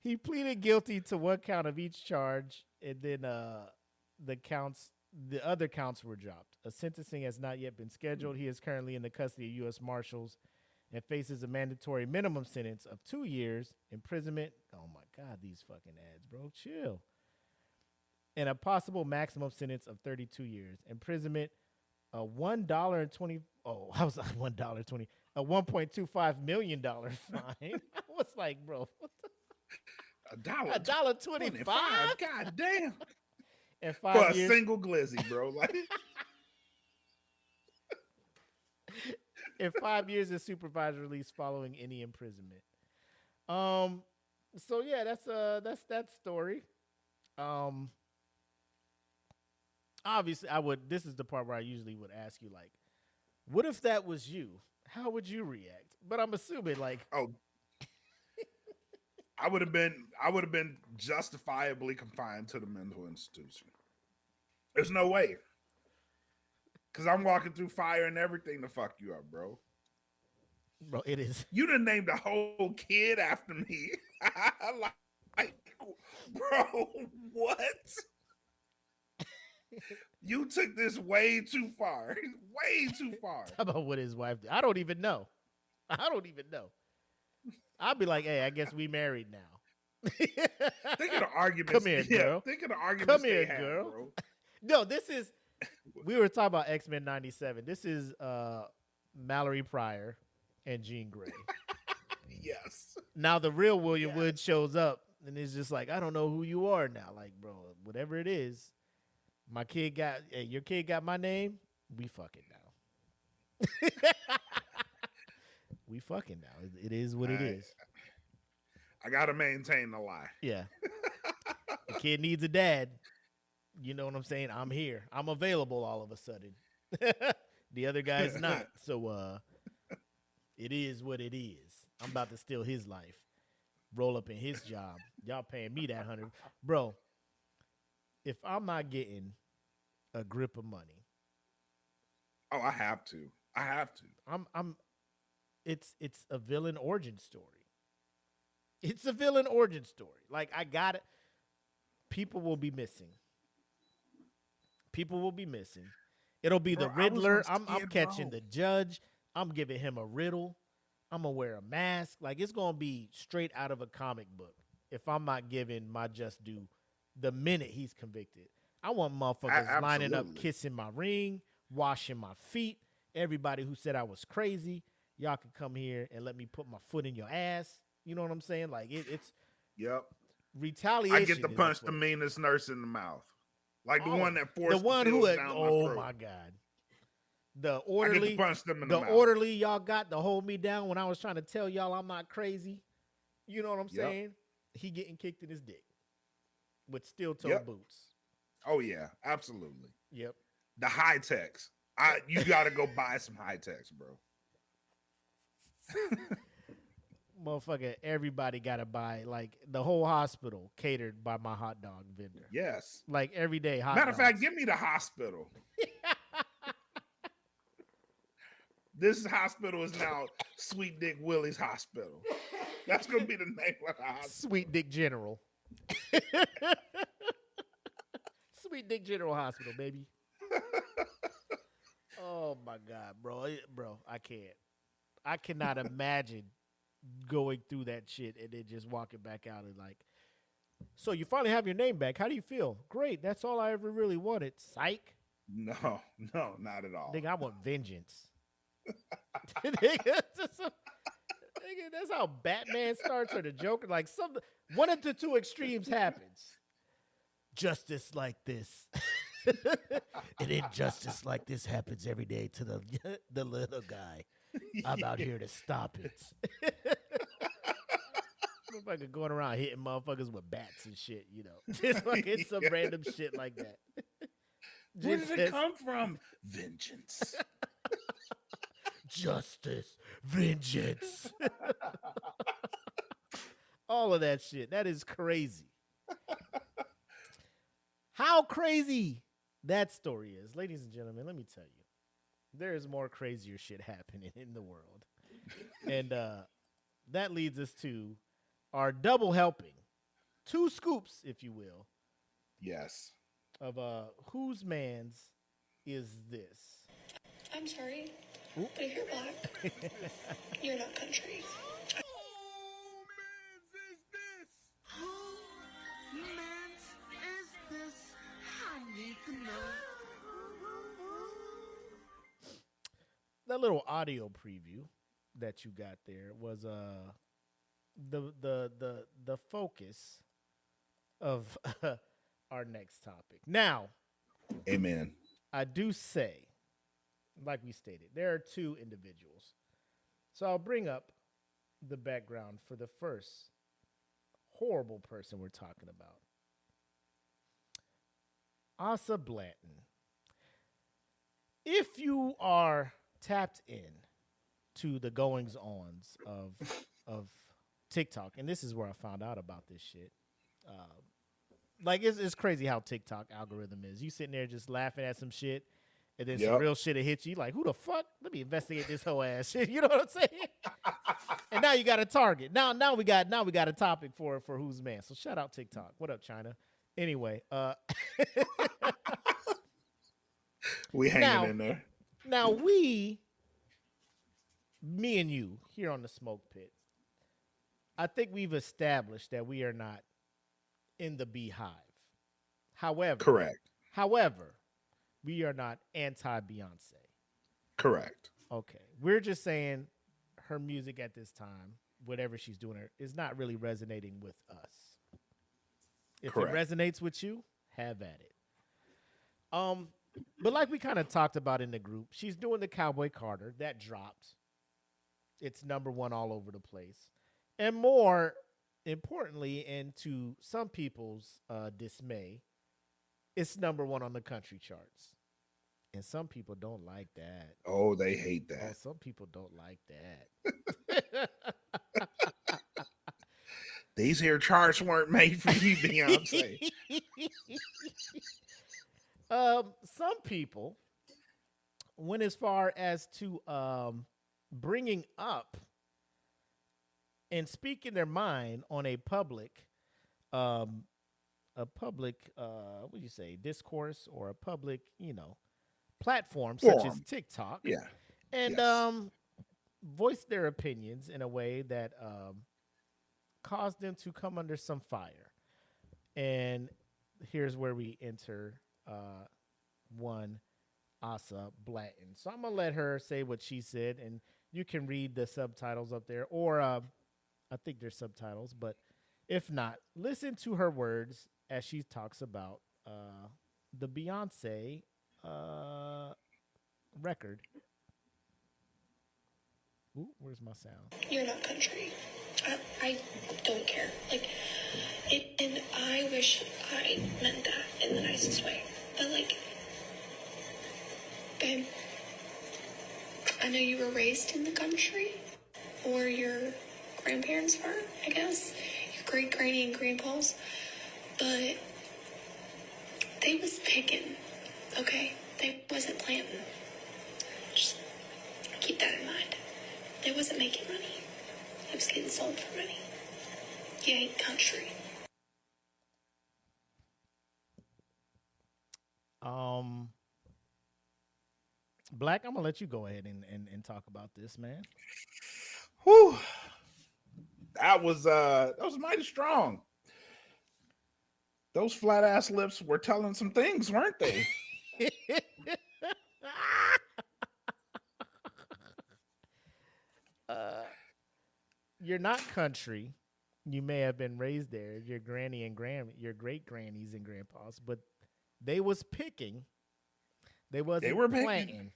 He pleaded guilty to one count of each charge, and then the other counts were dropped. A sentencing has not yet been scheduled. He is currently in the custody of U.S. Marshals and faces a mandatory minimum sentence of 2 years imprisonment. Oh my God, these fucking ads, bro. Chill. And a possible maximum sentence of 32 years imprisonment. A $1.20. Oh, I was like $1.20. A $1.25 million fine. I was like, bro, what the? $1.25. God damn. And for 5 years. A single glizzy, bro. Like. And 5 years of supervised release following any imprisonment. So yeah, that's that story. Obviously this is the part where I usually would ask you, like, what if that was you? How would you react? But I'm assuming like, I would have been justifiably confined to the mental institution. There's no way. Cause I'm walking through fire and everything to fuck you up, bro. Bro, it is. You done named a whole kid after me. like, bro, what? You took this way too far. Way too far. Talk about what his wife did. I don't even know. I'll be like, hey, I guess we married now. Think of the arguments. Come here, girl. Think of the arguments. Come here, had, girl. Bro. No, this is. We were talking about X-Men 97. This is Mallory Pryor and Jean Grey. Yes. Now the real William Wood shows up and it's just like, I don't know who you are now. Like, bro, whatever it is, your kid got my name. We fucking now. we fucking now. It is what it is. I gotta maintain the lie. Yeah. The kid needs a dad. You know what I'm saying? I'm here. I'm available all of a sudden. The other guy's not. So it is what it is. I'm about to steal his life. Roll up in his job. Y'all paying me that 100. Bro, if I'm not getting a grip of money. Oh, I have to. It's a villain origin story. It's a villain origin story. Like, I got it. People will be missing. It'll be the Riddler. I'm catching the judge. I'm giving him a riddle. I'm going to wear a mask. Like, it's going to be straight out of a comic book if I'm not giving my just due the minute he's convicted. I want motherfuckers lining up, kissing my ring, washing my feet. Everybody who said I was crazy, y'all can come here and let me put my foot in your ass. You know what I'm saying? Like, it's retaliation. I get to punch the meanest nurse in the mouth. Like the one that forced the one who had, down oh my my God. The orderly, I get to punch them in the mouth. orderly y'all got to hold me down when I was trying to tell y'all I'm not crazy. You know what I'm saying? He getting kicked in his dick with steel-toe boots. Oh yeah, absolutely. Yep. The high techs. You got to go buy some high techs, bro. Motherfucker, everybody got to buy, like, the whole hospital catered by my hot dog vendor. Yes. Like, every day hot Matter of dogs. fact, give me the hospital. This hospital is now Sweet Dick Willie's Hospital. That's going to be the name of the hospital. Sweet Dick General. Sweet Dick General Hospital, baby. Oh, my God, bro. Bro, I can't. I cannot imagine going through that shit and then just walking back out and like, so you finally have your name back. How do you feel? Great. That's all I ever really wanted. Psych. No, not at all. Nigga, I want vengeance. Nigga, that's how Batman starts or the Joker. Like, one of the two extremes happens. Justice like this. And injustice like this happens every day to the little guy. I'm out here to stop it. Motherfucker going around hitting motherfuckers with bats and shit, you know. Just fucking some random shit like that. Where did it come from? Vengeance. Justice. Vengeance. All of that shit. That is crazy. How crazy that story is. Ladies and gentlemen, let me tell you. There is more crazier shit happening in the world. And that leads us to our double helping. 2 scoops, if you will. Yes. Of whose man's is this? I'm sorry, but if you're black, you're not country. That little audio preview that you got there was the focus of our next topic. Now, amen. I do say, like we stated, there are 2 individuals. So I'll bring up the background for the first horrible person we're talking about. Asa Blanton. If you are tapped in to the goings-ons of TikTok, and this is where I found out about this shit. Like, it's crazy how TikTok algorithm is. You sitting there just laughing at some shit, and then some real shit will hit you. Like, who the fuck? Let me investigate this whole ass shit. You know what I'm saying? And now you got a target. Now we got a topic for who's man. So shout out TikTok. What up, China? Anyway, we hanging in there. Now me and you here on the Smoke Pit, I think we've established that we are not in the beehive. However, we are not anti-Beyonce. Correct. Okay. We're just saying her music at this time, whatever she's doing, is not really resonating with us. If it resonates with you, have at it. But like we kind of talked about in the group, she's doing the Cowboy Carter. That dropped. It's number one all over the place. And more importantly, and to some people's dismay, it's number one on the country charts. And some people don't like that. Oh, they hate Oh, that. some people don't like that. These here charts weren't made for you, Beyonce. Some people went as far as to bringing up and speaking their mind on a public what do you say, discourse, or a public, platform such as Forum. TikTok. Yeah. And Yes. voice their opinions in a way that caused them to come under some fire. And here's where we enter one Asa Blanton. So I'm going to let her say what she said, and you can read the subtitles up there, or I think there's subtitles, but if not, listen to her words as she talks about the Beyonce record. Ooh, where's my sound? You're not country. I don't care. Like, and I wish I meant that in the nicest way. But, like, babe, I know you were raised in the country, or your grandparents were, I guess, your great granny and grandpas, but they was picking, okay? They wasn't planting. Just keep that in mind. They wasn't making money. It was getting sold for money. You ain't country. Black, I'm gonna let you go ahead and talk about this, man. Whew. That was mighty strong. Those flat ass lips were telling some things, weren't they? You're not country. You may have been raised there, your granny and your great grannies and grandpas, but they was picking. They were planting. picking.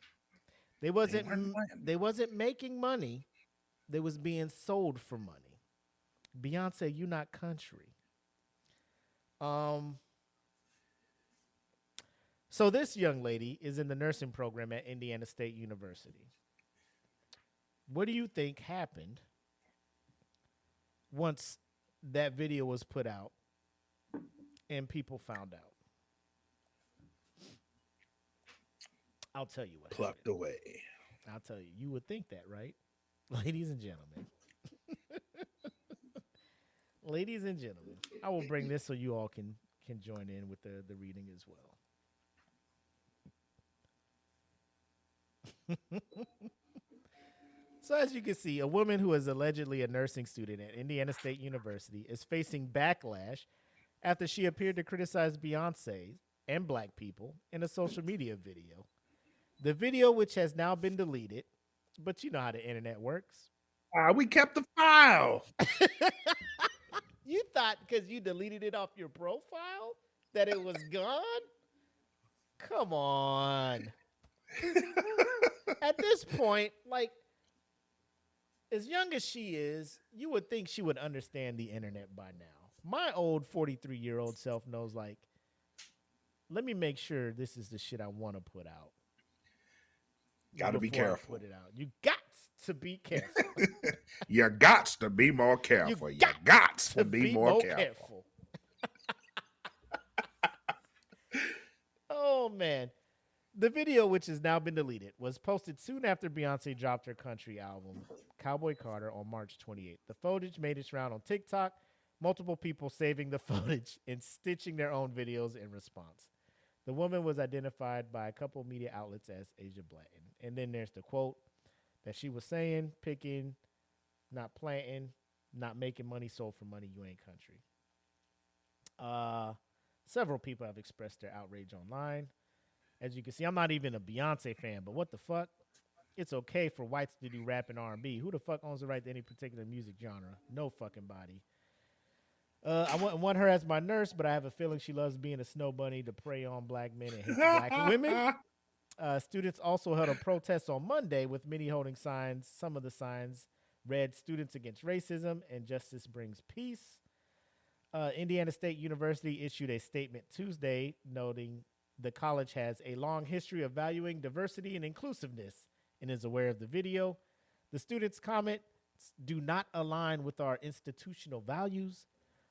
They weren't planting. They wasn't making money. They was being sold for money. Beyonce, you not country. So this young lady is in the nursing program at Indiana State University. What do you think happened once that video was put out and people found out? I'll tell you what Plucked happened. away. I'll tell you. You would think that, right? Ladies and gentlemen. Ladies and gentlemen. I will bring this so you all can join in with the reading as well. So as you can see, a woman who is allegedly a nursing student at Indiana State University is facing backlash after she appeared to criticize Beyonce and black people in a social media video. The video, which has now been deleted, but you know how the internet works. We kept the file. You thought because you deleted it off your profile that it was gone? Come on. At this point, like, as young as she is, you would think she would understand the internet by now. My old 43-year-old self knows, like, let me make sure this is the shit I want to put out. Got to be before I careful. Put it out. You got to be careful. You got to be more careful. You got to be more careful. Oh, man. The video, which has now been deleted, was posted soon after Beyonce dropped her country album, Cowboy Carter, on March 28th. The footage made its round on TikTok, multiple people saving the footage and stitching their own videos in response. The woman was identified by a couple of media outlets as Asia Blanton. And then there's the quote that she was saying, picking, not planting, not making money, sold for money, you ain't country. Several people have expressed their outrage online. As you can see, I'm not even a Beyonce fan, but what the fuck? It's okay for whites to do rap and R&B. Who the fuck owns the right to any particular music genre? No fucking body. I want her as my nurse, but I have a feeling she loves being a snow bunny to prey on black men and hate black women. Students also held a protest on Monday with many holding signs. Some of the signs read Students Against Racism and Justice Brings Peace. Indiana State University issued a statement Tuesday noting the college has a long history of valuing diversity and inclusiveness and is aware of the video. The students' comments do not align with our institutional values.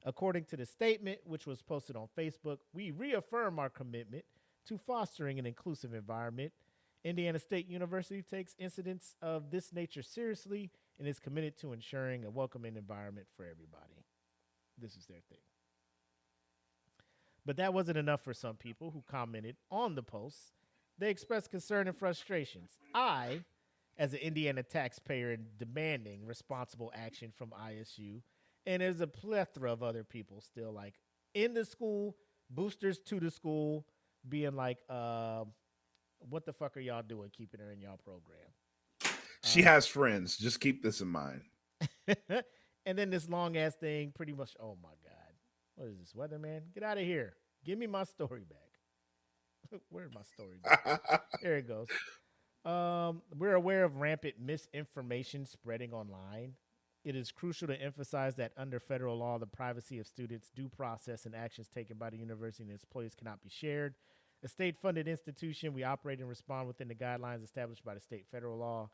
According to the statement, which was posted on Facebook, we reaffirm our commitment to fostering an inclusive environment. Indiana State University takes incidents of this nature seriously and is committed to ensuring a welcoming environment for everybody. This is their thing. But that wasn't enough for some people who commented on the posts. They expressed concern and frustrations. I, as an Indiana taxpayer, demanding responsible action from ISU, and there's a plethora of other people still like in the school, boosters to the school, being like, what the fuck are y'all doing keeping her in y'all program? She has friends. Just keep this in mind. And then this long ass thing pretty much, oh my God. What is this, weatherman? Get out of here. Give me my story back. Where's my story back? There it goes. We're aware of rampant misinformation spreading online. It is crucial to emphasize that under federal law, the privacy of students, due process, and actions taken by the university and its employees cannot be shared. A state-funded institution, we operate and respond within the guidelines established by the state federal law.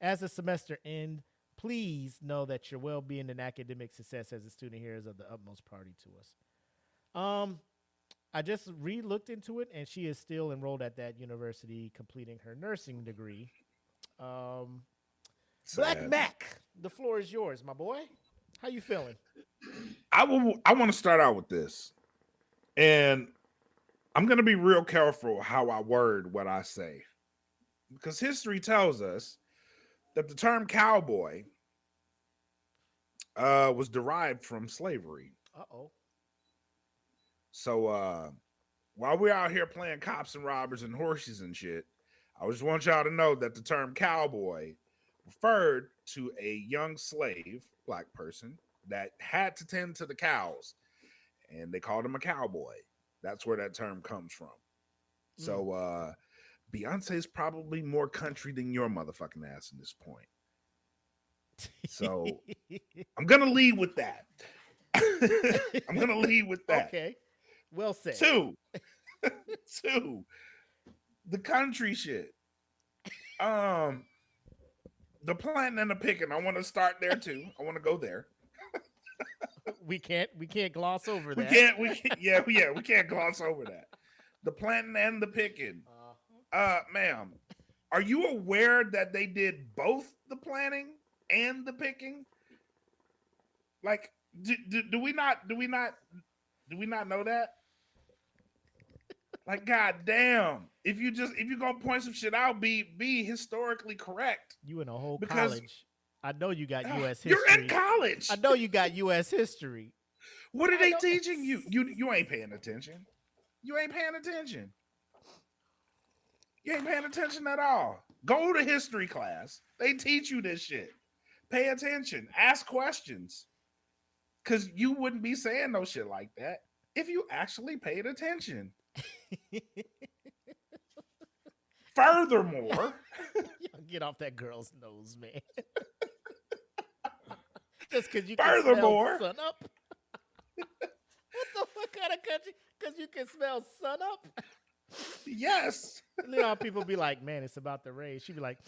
As the semester ends, please know that your well-being and academic success as a student here is of the utmost priority to us. I just re-looked into it, and she is still enrolled at that university, completing her nursing degree. Black Mac, the floor is yours, my boy. How you feeling? I want to start out with this, and I'm going to be real careful how I word what I say, because history tells us that the term cowboy was derived from slavery. Uh-oh. So while we're out here playing cops and robbers and horses and shit, I just want y'all to know that the term cowboy referred to a young slave, black person, that had to tend to the cows, and they called him a cowboy. That's where that term comes from. So Beyonce is probably more country than your motherfucking ass in this point. So I'm going to lead with that. I'm going to lead with that. Okay. Well said. Two, the country shit. The planting and the picking. I want to start there too. I want to go there. We can't gloss over that. We can't gloss over that. The planting and the picking. Ma'am, are you aware that they did both the planting and the picking? Like, do we not know that? Like, goddamn, if you gonna point some shit out, be historically correct. You in a whole college. I know you got U.S. history. You're in college. I know you got U.S. history. What are they teaching you? You ain't paying attention. You ain't paying attention. You ain't paying attention at all. Go to history class. They teach you this shit. Pay attention. Ask questions. Because you wouldn't be saying no shit like that if you actually paid attention. Furthermore, get off that girl's nose, man. Just because you can smell sun up. What the fuck kind of country? Because you can smell sun up. Yes. You know how people be like, man, it's about to rain. She'd be like,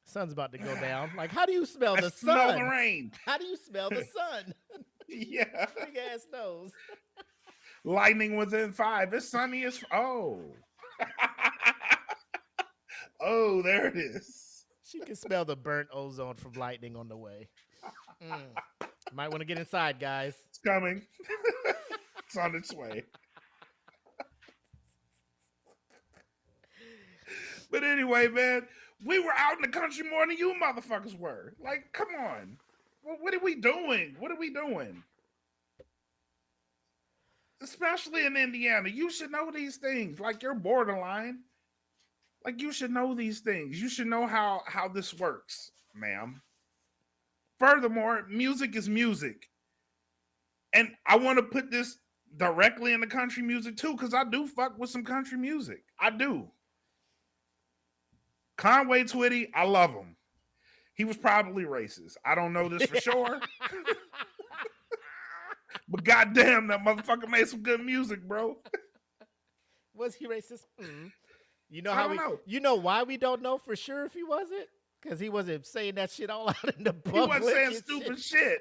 sun's about to go down. Like, how do you smell the sun? Smell the rain. How do you smell the sun? Yeah. Big ass nose. Lightning within 5. It's sunny as oh. Oh, there it is. She can smell the burnt ozone from lightning on the way. Might want to get inside, guys. It's coming. It's on its way. But anyway, man, we were out in the country more than you motherfuckers were. Like, come on. What are we doing? What are we doing? Especially in Indiana. You should know these things. Like, you're borderline. Like, you should know these things. You should know how this works, ma'am. Furthermore, music is music. And I want to put this directly into country music, too, because I do fuck with some country music. I do. Conway Twitty, I love him. He was probably racist. I don't know this for sure. But goddamn, that motherfucker made some good music, bro. Was he racist? Mm. You know I how don't know. You know why we don't know for sure if he wasn't? Because he wasn't saying that shit all out in the public. He wasn't saying stupid shit.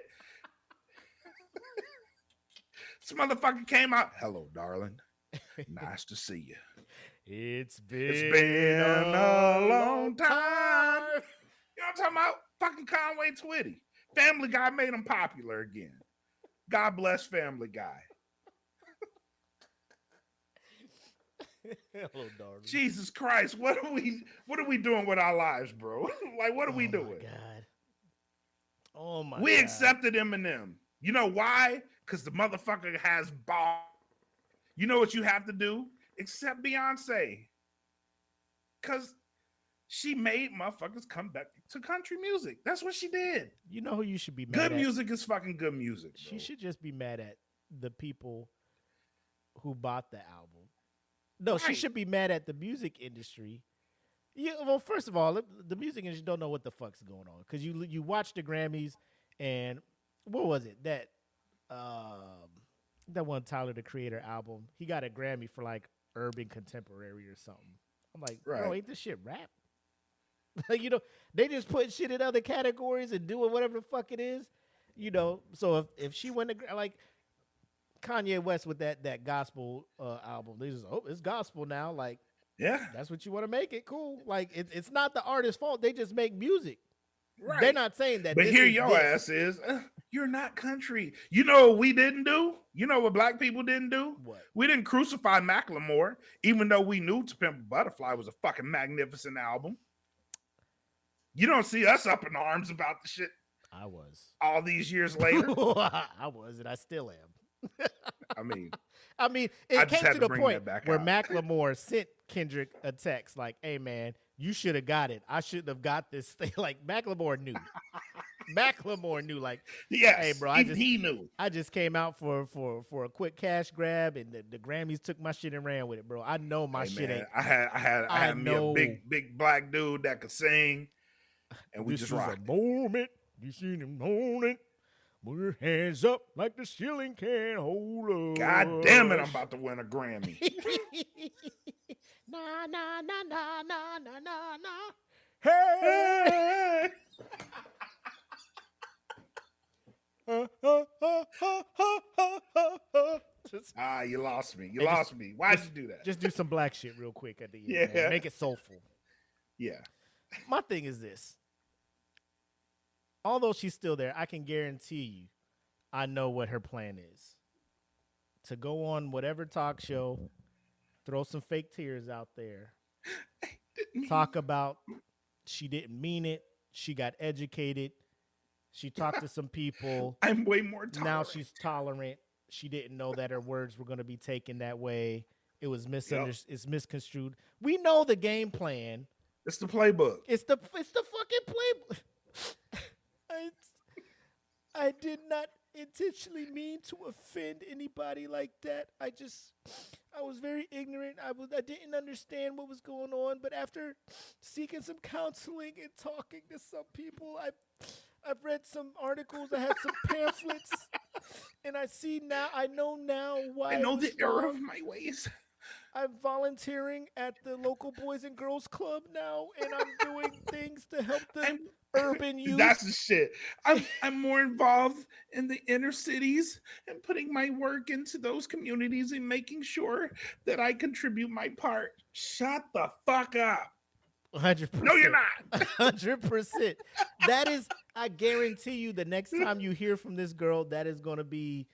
This motherfucker came out. Hello, darling. Nice to see you. It's been a long time. You know what I'm talking about? Fucking Conway Twitty. Family Guy made him popular again. God bless Family Guy. Hello, darling. Jesus Christ, what are we doing with our lives, bro? Like, what are we doing? My God. Oh my We God. accepted Eminem. You know why? Because the motherfucker has ball. You know what you have to do? Accept Beyonce. Because she made motherfuckers come back to country music. That's what she did. You know who you should be mad Good at? music is fucking good music. Bro. She should just be mad at the people who bought the album. No, she Right. should be mad at the music industry. Well, first of all, the music industry don't know what the fuck's going on because you watch the Grammys and what was it that one Tyler the Creator album? He got a Grammy for like urban contemporary or something. I'm like, bro, Right. ain't this shit rap? Like, you know, they just put shit in other categories and doing whatever the fuck it is. You know, so if she went to like Kanye West with that gospel album, they just it's gospel now. Like, Yeah. that's what you want to make it cool. Like it's not the artist's fault. They just make music. Right. They're not saying that. But this here is your this. ass is, you're not country. You know what we didn't do? You know what black people didn't do? What? We didn't crucify Macklemore, even though we knew To Pimp a Butterfly was a fucking magnificent album. You don't see us up in arms about the shit I was. all these years later. I was, and I still am. I mean, it I just came had to to the bring point that back where out. Macklemore sent Kendrick a text like, "Hey man, you should have got it. I shouldn't have got this thing." Like Macklemore knew. Macklemore knew. Like, yes, hey bro, he knew. I just came out for a quick cash grab, and the Grammys took my shit and ran with it, bro. I know my Hey, shit man, ain't. I had me a know. big black dude that could sing, and we This just is rocked. a moment. You seen him moment. Put your hands up like the ceiling can't hold us. God damn it, I'm about to win a Grammy. Nah, nah, nah, nah, nah, nah, nah, nah. Hey. You lost me. You Hey, lost me. Why'd you do that? Just do some black shit real quick at the end. Yeah. Man. Make it soulful. Yeah. My thing is this. Although she's still there, I can guarantee you, I know what her plan is. To go on whatever talk show, throw some fake tears out there, talk about she didn't mean it, she got educated, she talked to some people, I'm way more tolerant. now she's tolerant, she didn't know that her words were going to be taken that way, it was it's misconstrued. We know the game plan. It's the playbook. It's the fucking playbook. I did not intentionally mean to offend anybody like that. I was very ignorant. I didn't understand what was going on. But after seeking some counseling and talking to some people, I've read some articles. I had some pamphlets, and I know now why. I know was the error wrong. of my ways. I'm volunteering at the local Boys and Girls Club now, and I'm doing things to help the urban youth. That's the shit. I'm more involved in the inner cities and putting my work into those communities and making sure that I contribute my part. Shut the fuck up. 100%. No, you're not. 100%. That is, I guarantee you, the next time you hear from this girl, that is going to be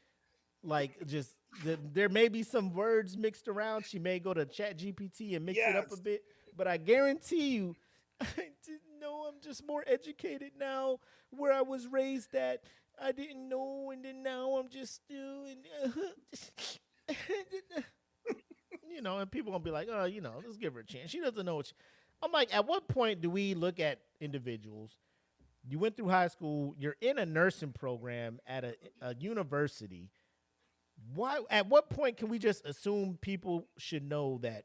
like just. There may be some words mixed around. She may go to ChatGPT and mix it up a bit, but I guarantee you, I didn't know. I'm just more educated now. Where I was raised at, I didn't know, and then now I'm just doing. You know, and people gonna be like, oh, you know, let's give her a chance. She doesn't know. I'm like, at what point do we look at individuals? You went through high school. You're in a nursing program at a university. Why? At what point can we just assume people should know that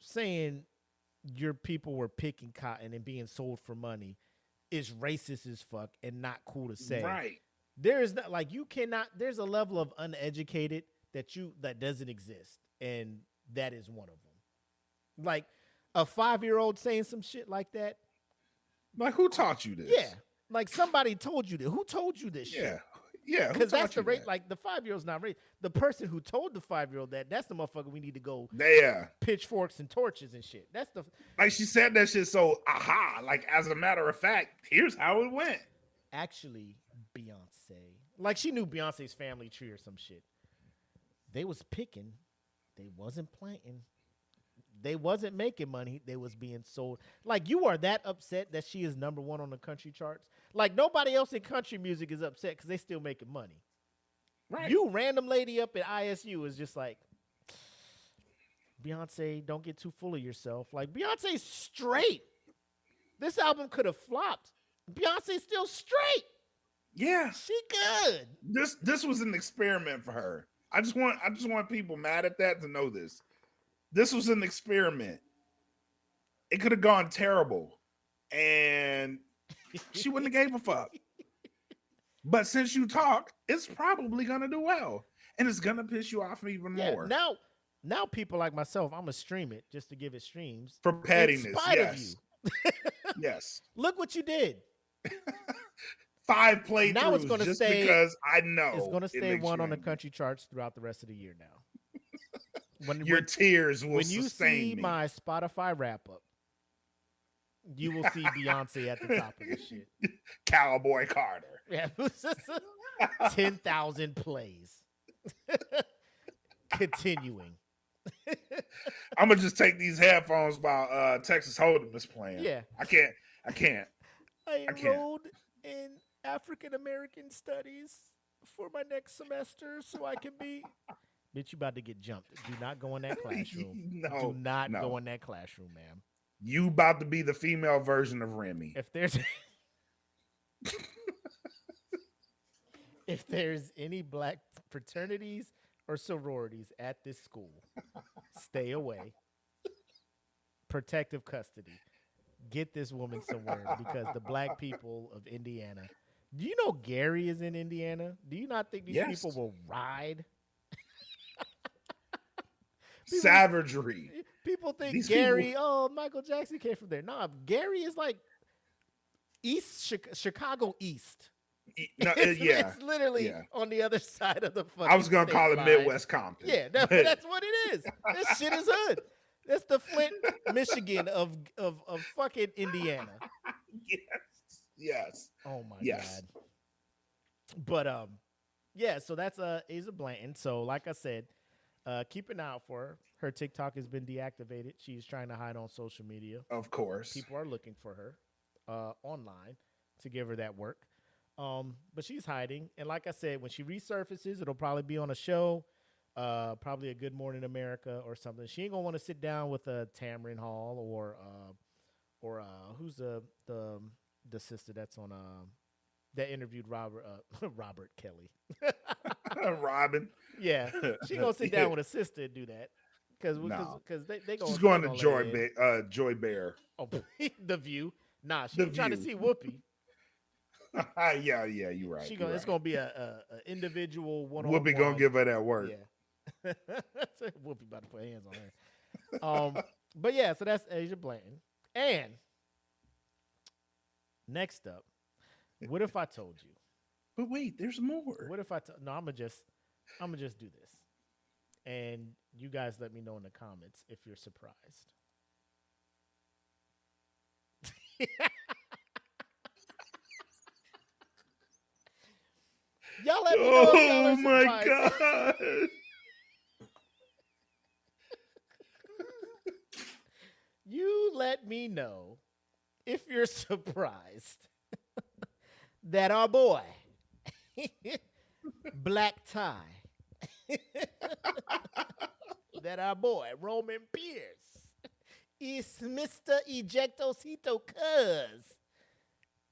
saying your people were picking cotton and being sold for money is racist as fuck and not cool to say. Right. There is not like you cannot. There's a level of uneducated that doesn't exist, and that is one of them. Like a 5-year-old saying some shit like that. Like, who taught you this? Yeah, like somebody told you this. Who told you this shit? Yeah, because that's the rate. Like the 5-year-old's not rate. The person who told the 5-year-old that's the motherfucker we need to go. Yeah, pitchforks and torches and shit. That's the like she said that shit. So like as a matter of fact, here's how it went. Actually, Beyonce, like she knew Beyonce's family tree or some shit. They was picking, they wasn't planting, they wasn't making money. They was being sold. Like you are that upset that she is number 1 on the country charts. Like nobody else in country music is upset because they still making money. Right. You random lady up at ISU is just like, Beyonce, don't get too full of yourself. Like Beyonce's straight. This album could have flopped. Beyonce's still straight. Yeah, she good. This was an experiment for her. I just want people mad at that to know this. This was an experiment. It could have gone terrible, and she wouldn't have gave a fuck. But since you talk, it's probably gonna do well, and it's gonna piss you off even more. Now people like myself, I'm gonna stream it just to give it streams for pettiness. In spite of you. Yes. Look what you did. 5 playthroughs. Now it's going to stay because I know it's going to stay 1 on the country charts throughout the rest of the year. Now, your tears will when you sustain see me. My Spotify wrap up, you will see Beyonce at the top of the shit. Cowboy Carter. Yeah, 10,000 plays. Continuing. I'm gonna just take these headphones while Texas Hold'em is playing. Yeah, I can't. I enrolled in African American Studies for my next semester, so I can be. Bitch, you about to get jumped. Do not go in that classroom. Do not go in that classroom, ma'am. You about to be the female version of Remy. If there's any black fraternities or sororities at this school, stay away. Protective custody. Get this woman somewhere because the black people of Indiana. Do you know Gary is in Indiana? Do you not think these people will ride? Savagery. People think Gary, Michael Jackson came from there. Nah, Gary is like Chicago East. No, it's literally on the other side of the fucking I was going to call it Midwest Compton. Yeah, that's what it is. This shit is hood. That's the Flint, Michigan of fucking Indiana. Yes. Oh my God. But so that's Asa Blanton. So like I said, keep an eye out for her. Her TikTok has been deactivated. She's trying to hide on social media. Of course. People are looking for her online to give her that work. But she's hiding. And like I said, when she resurfaces, it'll probably be on a show. Probably a Good Morning America or something. She ain't gonna want to sit down with a Tamron Hall or who's the sister that's on that interviewed Robert Kelly. Robin. Yeah, she gonna sit down with a sister and do that because they go. She's going to Joy Bear. Oh, The View. Nah, she's trying to see Whoopi. Yeah, you're right. It's gonna be a individual one-on-one. Whoopi gonna give her that work. Yeah. Whoopi about to put hands on her. But yeah, so that's Asa Blanton. And next up, what if I told you? But wait, there's more. What if no, I'm gonna just do this, and you guys let me know in the comments if you're surprised. Y'all let me know. Oh my God. You let me know if you're surprised that our boy, Black Tie, that our boy, Roman Pierce, is Mr. Ejectocito Cuz,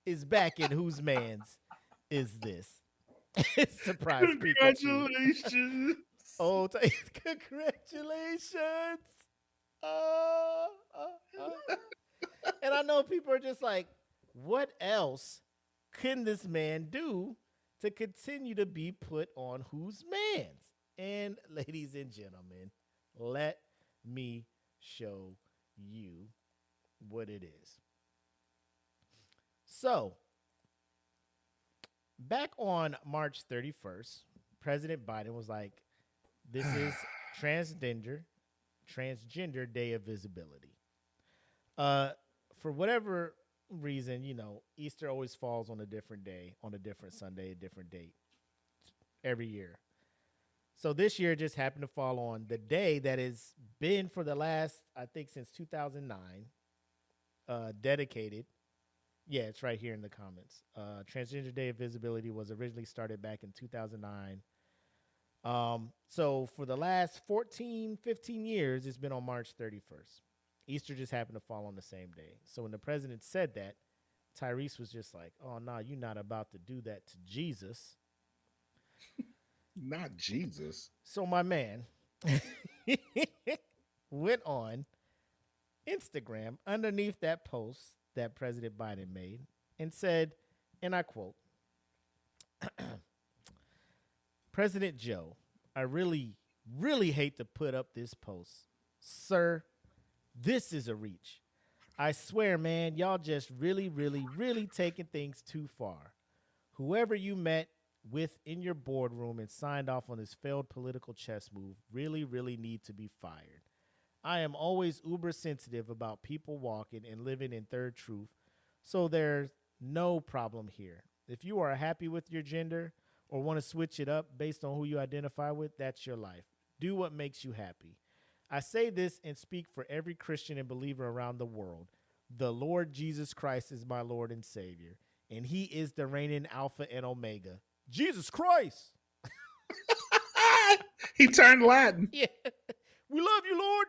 is back in Whose Man's Is This? Surprise, congratulations. Oh, congratulations. And I know people are just like, what else can this man do to continue to be put on whose man's? And ladies and gentlemen, let me show you what it is. So, back on March 31st, President Biden was like, this is transgender day of visibility. For whatever reason, you know, Easter always falls on a different day, on a different Sunday, a different date every year. So this year just happened to fall on the day that has been for the last, I think, since 2009, dedicated. Yeah, it's right here in the comments. Transgender Day of Visibility was originally started back in 2009. So for the last 14, 15 years, it's been on March 31st. Easter just happened to fall on the same day. So when the president said that, Tyrese was just like, oh, no, you're not about to do that to Jesus. Not Jesus. So my man went on Instagram underneath that post that President Biden made and said, and I quote, President Joe, I really, really hate to put up this post. Sir, this is a reach. I swear, man, y'all just really, really, really taking things too far. Whoever you met with in your boardroom and signed off on this failed political chess move really, really need to be fired. I am always uber sensitive about people walking and living in third truth, so there's no problem here. If you are happy with your gender or want to switch it up based on who you identify with, that's your life. Do what makes you happy. I say this and speak for every Christian and believer around the world. The Lord Jesus Christ is my Lord and Savior, and he is the reigning Alpha and Omega. Jesus Christ. He turned Latin. Yeah. We love you, Lord.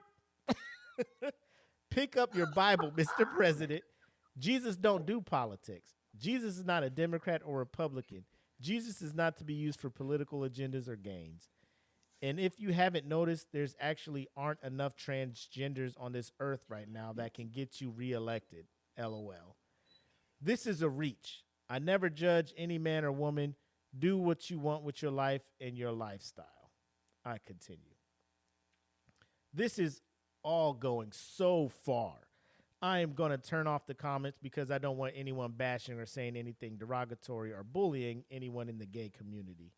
Pick up your Bible, Mr. President. Jesus don't do politics. Jesus is not a Democrat or Republican. Jesus is not to be used for political agendas or gains. And if you haven't noticed, there's actually aren't enough transgenders on this earth right now that can get you reelected. LOL. This is a reach. I never judge any man or woman. Do what you want with your life and your lifestyle. I continue. This is all going so far. I am going to turn off the comments because I don't want anyone bashing or saying anything derogatory or bullying anyone in the gay community.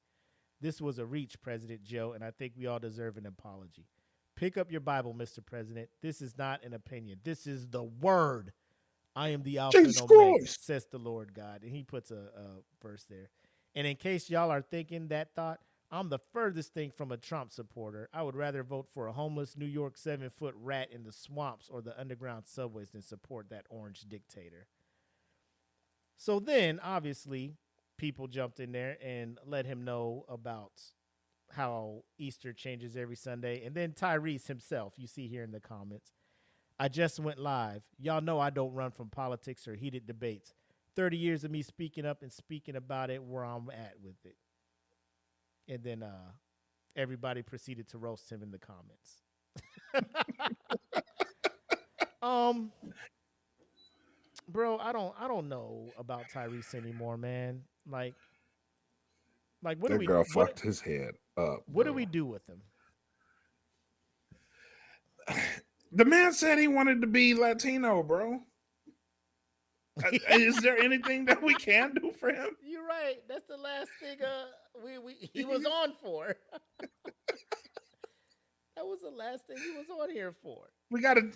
This was a reach, President Joe, and I think we all deserve an apology. Pick up your Bible, Mr. President. This is not an opinion. This is the word. I am the Alpha and Omega, says the Lord God. And he puts a verse there. And in case y'all are thinking that thought, I'm the furthest thing from a Trump supporter. I would rather vote for a homeless New York 7-foot rat in the swamps or the underground subways than support that orange dictator. So then, obviously, people jumped in there and let him know about how Easter changes every Sunday. And then Tyrese himself, you see here in the comments, I just went live. Y'all know I don't run from politics or heated debates. 30 years of me speaking up and speaking about it where I'm at with it. And then everybody proceeded to roast him in the comments. Bro, I don't know about Tyrese anymore, man. Like what that do we girl what, fucked his head up. What do we do with him? The man said he wanted to be Latino, bro. Is there anything that we can do for him? You're right. That's the last thing he was on for. That was the last thing he was on here for. We gotta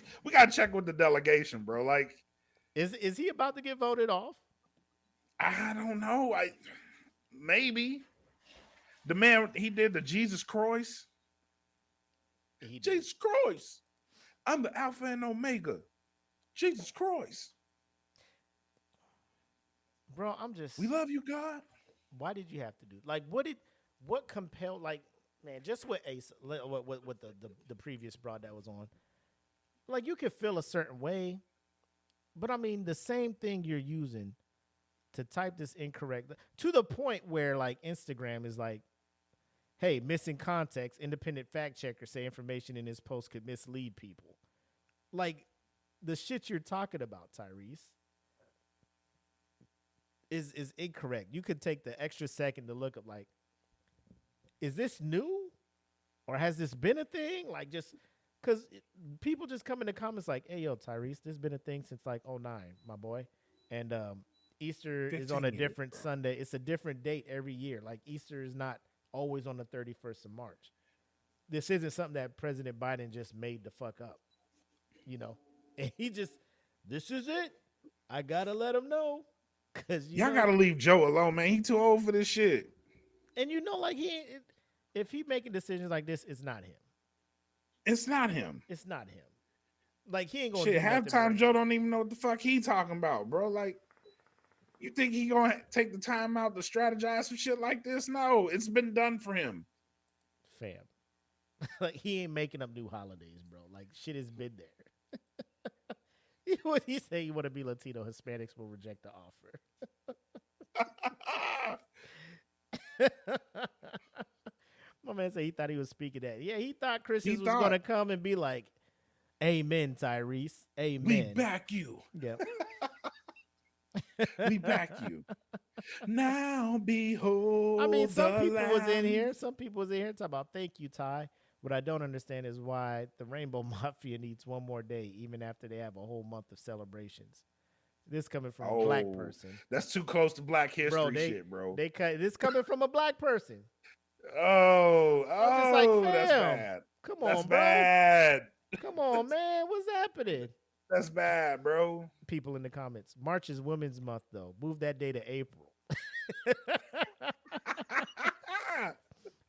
check with the delegation, bro. Like, is he about to get voted off? I don't know. Maybe. The man, he did the Jesus Christ. Jesus Christ. I'm the Alpha and Omega. Jesus Christ. Bro, we love you, God. Why did you have to do? Like, what compelled, like, man, just what Ace, what the previous broad that was on, like, you could feel a certain way, but I mean, the same thing you're using to type this incorrect, to the point where, like, Instagram is like, hey, missing context, independent fact checkers say information in this post could mislead people. like the shit you're talking about, Tyrese, is incorrect. You could take the extra second to look up, like, is this new, or has this been a thing? Like, just because people just come in the comments like, "Hey, yo, Tyrese, this has been a thing since like '09, my boy," and Easter is on a different Sunday. It's a different date every year. Like Easter is not always on the 31st of March. This isn't something that President Biden just made the fuck up, you know. And he just, this is it. I gotta let him know, cause y'all gotta leave Joe alone, man. He too old for this shit. And you know, like if he making decisions like this, it's not him. It's not him. It's not him. Like he ain't gonna. Shit, halftime Joe don't even know what the fuck he talking about, bro. Like, you think he gonna take the time out to strategize some shit like this? No, it's been done for him. Fam. Like he ain't making up new holidays, bro. Like shit has been there. What he say? You want to be Latino? Hispanics will reject the offer. My man said he thought he was speaking that. Yeah, he thought Christians was gonna come and be like, "Amen, Tyrese. Amen. We back you. Yep. We back you. Now behold. I mean, some people was in here. Some people was in here talking about thank you, Ty. What I don't understand is why the Rainbow Mafia needs one more day, even after they have a whole month of celebrations. This coming from a black person. That's too close to Black History shit, bro. This coming from a black person. Oh, like, that's bad. Come on, that's bro. Bad. Come on, man. What's happening? That's bad, bro. People in the comments. March is Women's Month, though. Move that day to April.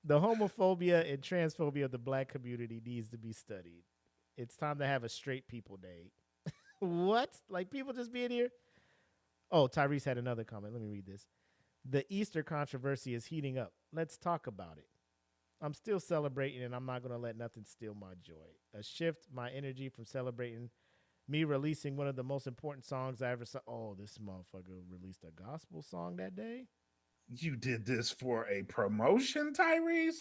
The homophobia and transphobia of the black community needs to be studied. It's time to have a straight people day. What? Like people just being here? Oh, Tyrese had another comment. Let me read this. The Easter controversy is heating up. Let's talk about it. I'm still celebrating, and I'm not going to let nothing steal my joy. A shift my energy from celebrating me releasing one of the most important songs I ever saw. Oh, this motherfucker released a gospel song that day? You did this for a promotion, Tyrese?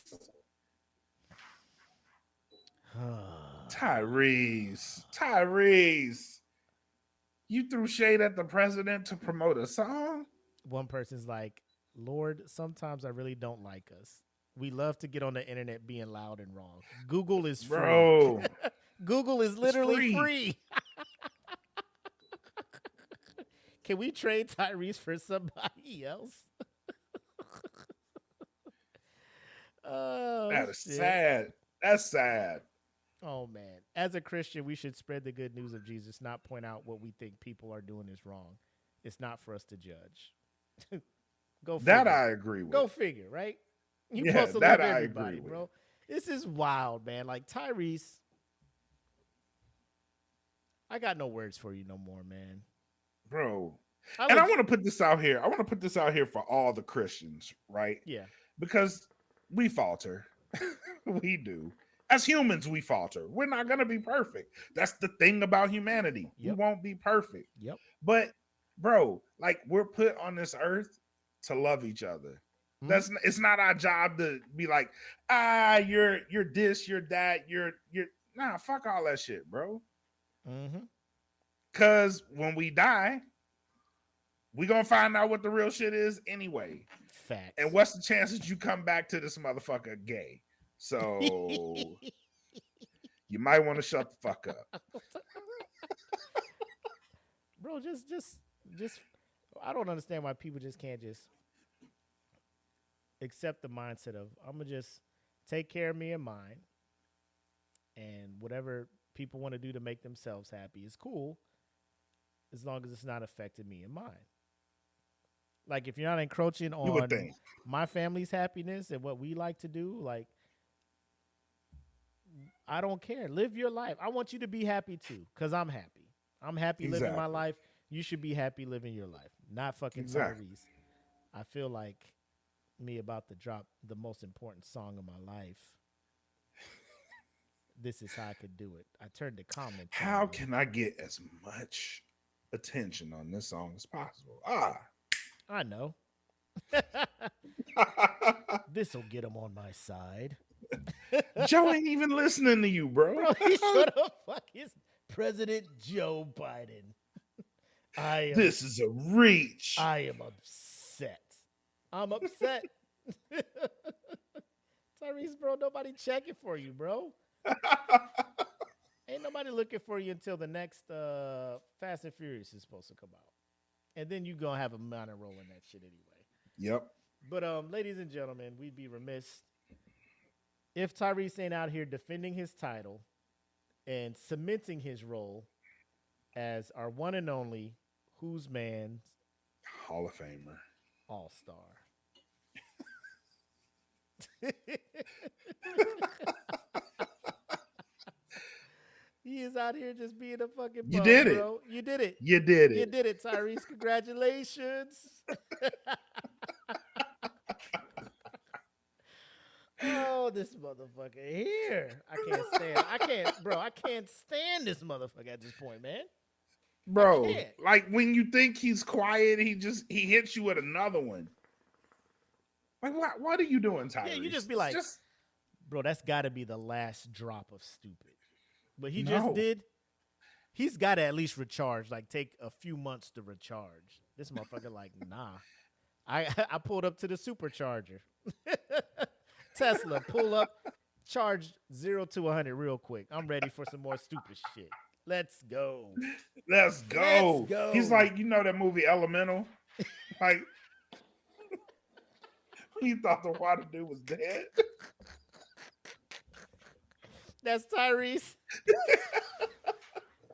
Tyrese. You threw shade at the president to promote a song? One person's like, Lord, sometimes I really don't like us. We love to get on the internet being loud and wrong. Google is free. Bro. Google is literally free. Can we trade Tyrese for somebody else? Oh, that is shit. sad. That's sad. Oh, man. As a Christian, we should spread the good news of Jesus, not point out what we think people are doing is wrong. It's not for us to judge. Go figure. That I agree with. Go figure, right? You Yeah, supposed to that love I everybody, agree bro. This is wild, man. Like Tyrese, I got no words for you no more, man. Bro. I want to put this out here. I want to put this out here for all the Christians, right? Yeah. Because we falter. We do. As humans, we falter. We're not going to be perfect. That's the thing about humanity. Yep. We won't be perfect. Yep. But, bro, like we're put on this earth to love each other. Mm-hmm. It's not our job to be like, you're this, you're that, you're nah, fuck all that shit, bro. Mm-hmm. Cause when we die, we gonna find out what the real shit is anyway. Facts. And what's the chances you come back to this motherfucker gay? So you might want to shut the fuck up. Bro, just I don't understand why people just can't just accept the mindset of I'm gonna just take care of me and mine, and whatever people want to do to make themselves happy is cool, as long as it's not affecting me and mine. Like if you're not encroaching on my family's happiness and what we like to do, like I don't care. Live your life. I want you to be happy too, because I'm happy. I'm happy living my life. You should be happy living your life, not fucking Tyrese. I feel like me about to drop the most important song of my life. This is how I could do it. I turned the comments. How can I get as much attention on this song as possible? I know. This will get him on my side. Joe ain't even listening to you, bro. Bro, he should have fuck his President Joe Biden. This is a reach. I am upset. I'm upset. Tyrese, bro, nobody checking for you, bro. Ain't nobody looking for you until the next Fast and Furious is supposed to come out. And then you going to have a minor role in that shit anyway. Yep. But ladies and gentlemen, we'd be remiss if Tyrese ain't out here defending his title and cementing his role as our one and only Who's Man's Hall of Famer. All-Star. He is out here just being a fucking bum, You did it. bro. You did it. You did it. You did it, Tyrese. Congratulations. Oh, this motherfucker here. I can't stand this motherfucker at this point, man. Bro, like when you think he's quiet, he hits you with another one. Like, what are you doing, Tyrese? Yeah, you just be like, bro, that's got to be the last drop of stupid. But he just did. He's got to at least recharge, like take a few months to recharge. This motherfucker, like, nah. I pulled up to the supercharger. Tesla, pull up, charge 0 to 100 real quick. I'm ready for some more stupid shit. Let's go. Let's go. He's like, you know that movie Elemental? Like, he thought the water dude was dead. That's Tyrese.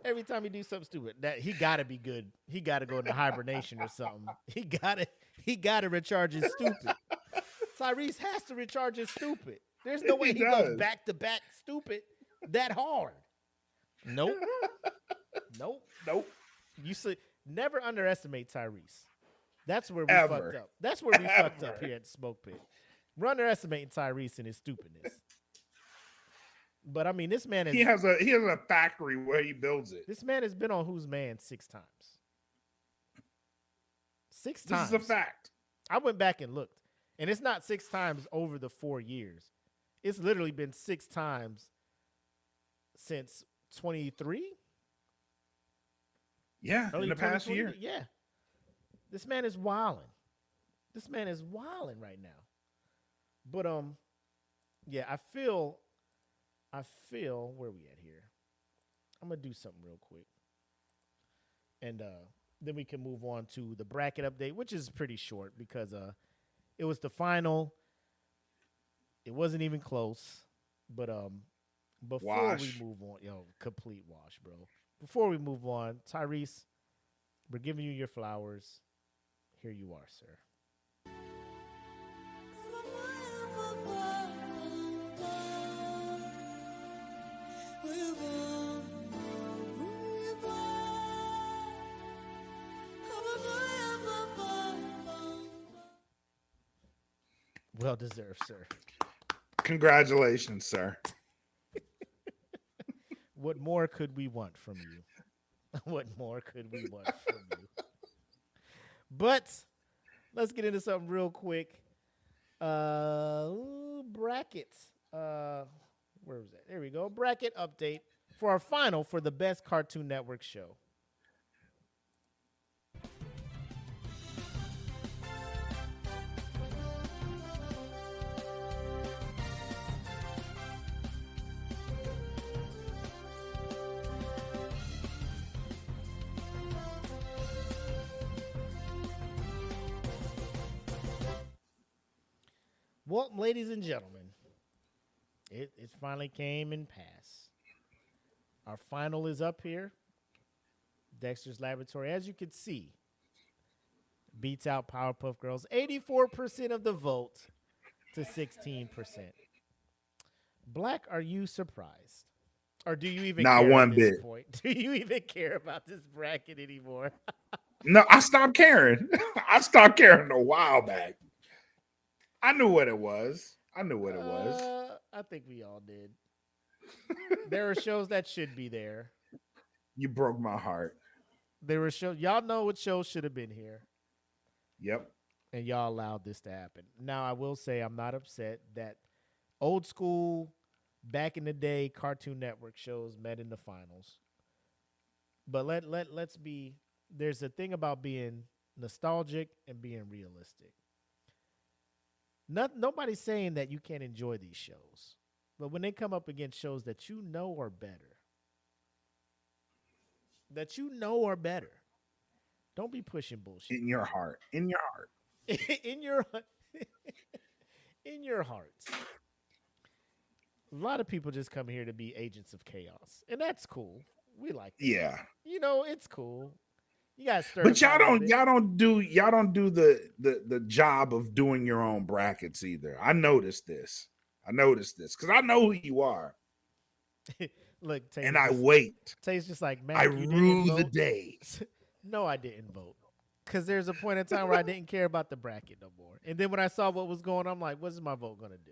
Every time he do something stupid, that he gotta be good. He gotta go into hibernation or something. He gotta recharge his stupid. Tyrese has to recharge his stupid. There's no way he goes back to back stupid that hard. Nope. You see, never underestimate Tyrese. That's where we fucked up. That's where we fucked up here at the Smoke Pit. We're underestimating Tyrese and his stupidness. But I mean, this man is. He has a factory where he builds it. This man has been on Who's Man 6 times. 6 times. This is a fact. I went back and looked, and it's not 6 times over the 4 years. It's literally been 6 times since 23. Yeah, in the past year. Yeah, this man is wilding. This man is wilding right now. But yeah, I feel where we at here. I'm gonna do something real quick, and then we can move on to the bracket update, which is pretty short because it was the final. It wasn't even close, but before we move on, complete wash, bro. Before we move on, Tyrese, we're giving you your flowers. Here you are, sir. Well deserved, sir. Congratulations, sir. What more could we want from you? What more could we want from you? But let's get into something real quick. Brackets. Where was that? There we go. Bracket update for our final for the best Cartoon Network show. Well, ladies and gentlemen, it finally came and passed. Our final is up here. Dexter's Laboratory, as you can see, beats out Powerpuff Girls 84% of the vote to 16%. Black, are you surprised? Or do you even Not care one at this bit. point? Do you even care about this bracket anymore? No, I stopped caring. I stopped caring a while back. I knew what it was. I think we all did. There are shows that should be there. You broke my heart. There were shows. Y'all know what shows should have been here. Yep. And y'all allowed this to happen. Now, I will say I'm not upset that old school, back in the day, Cartoon Network shows met in the finals. But let's be. There's a thing about being nostalgic and being realistic. Nobody's saying that you can't enjoy these shows, but when they come up against shows that you know are better, don't be pushing bullshit. In your heart. In your heart. in your in your heart. A lot of people just come here to be agents of chaos, and that's cool. We like that. Yeah. You know, it's cool. You guys stir. But y'all don't do the job of doing your own brackets either. I noticed this because I know who you are. Look, Tay, and I wait. Tay's just like, man, I rue the day. No, I didn't vote. Because there's a point in time where I didn't care about the bracket no more. And then when I saw what was going on, I'm like, what's my vote going to do?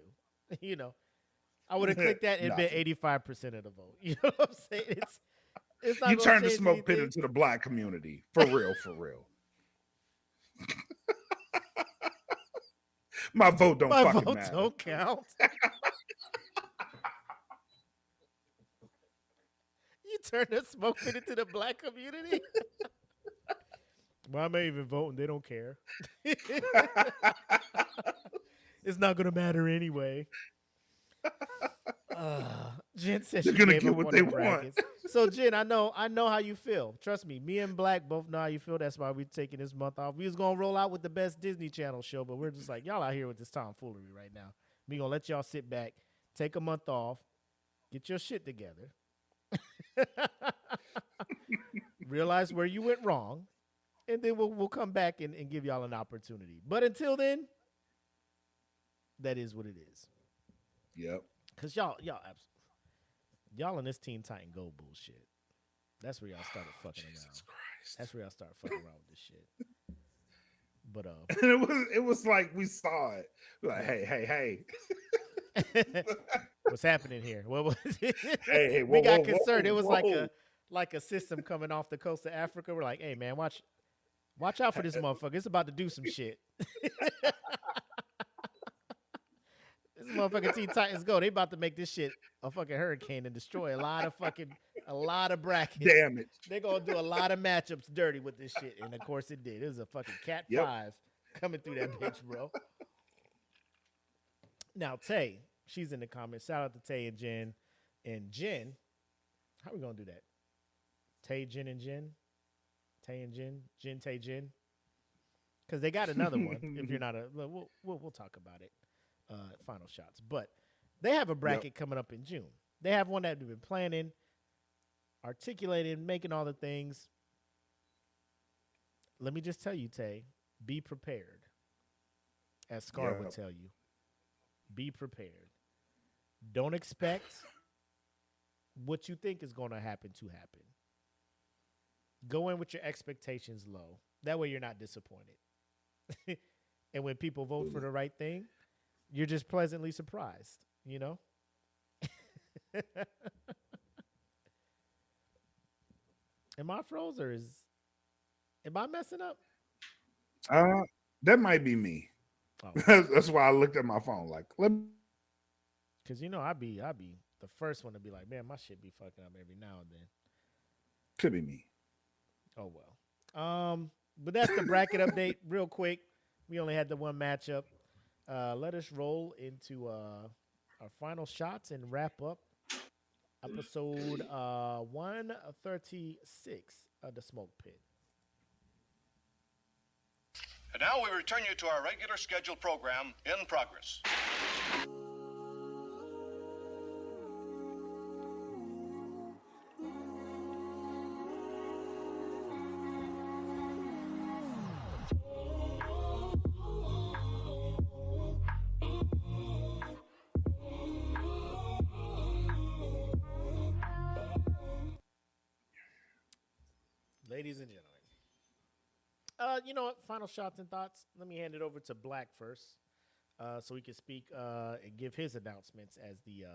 You know, I would have clicked that and been 85% of the vote. You know what I'm saying? It's not you turned the smoke anything. pit into the black community. For real, for real. My vote don't fucking matter. My vote don't count. You turned the smoke pit into the black community? Why am I even voting? They don't care. It's not going to matter anyway. Jen said she's going to get what they want. So, Jen, I know how you feel. Trust me, me and Black both know how you feel. That's why we're taking this month off. We was going to roll out with the best Disney Channel show, but we're just like, y'all out here with this tomfoolery right now. We going to let y'all sit back, take a month off, get your shit together. Realize where you went wrong, and then we'll come back and give y'all an opportunity. But until then, that is what it is. Yep. Because y'all in this Teen Titan Go bullshit. That's where y'all started fucking around. Christ. That's where y'all started fucking around with this shit. But it was like we saw it. We're like, hey. What's happening here? What was it? Hey, we got concerned. It was like a system coming off the coast of Africa. We're like, hey man, watch out for this motherfucker. It's about to do some shit. This motherfucking Teen Titans Go. They about to make this shit a fucking hurricane and destroy a lot of brackets. Damn it. They're gonna do a lot of matchups dirty with this shit. And of course it did. It was a fucking Cat 5 coming through that bitch, bro. Now Tay, she's in the comments. Shout out to Tay and Jen. And Jen, how we gonna do that? Tay, Jen, and Jen? Tay and Jen? Jen, Tay, Jen? Because they got another one. If you're not we'll talk about it. Final shots. But they have a bracket coming up in June. They have one that they've been planning, articulating, making all the things. Let me just tell you, Tay, be prepared. As Scar would tell you. Be prepared. Don't expect what you think is going to happen. Go in with your expectations low. That way you're not disappointed. And when people vote for the right thing, you're just pleasantly surprised, you know? Am I froze or am I messing up? That might be me. Oh. That's why I looked at my phone like, because you know I be the first one to be like, man, my shit be fucking up every now and then. Could be me. Oh well. But that's the bracket update. Real quick, we only had the one matchup. Let us roll into our final shots and wrap up episode 136 of the Smoke Pit. And now we return you to our regular scheduled program, In Progress. Ladies and gentlemen. You know what? Final shots and thoughts. Let me hand it over to Black first, so he can speak and give his announcements as the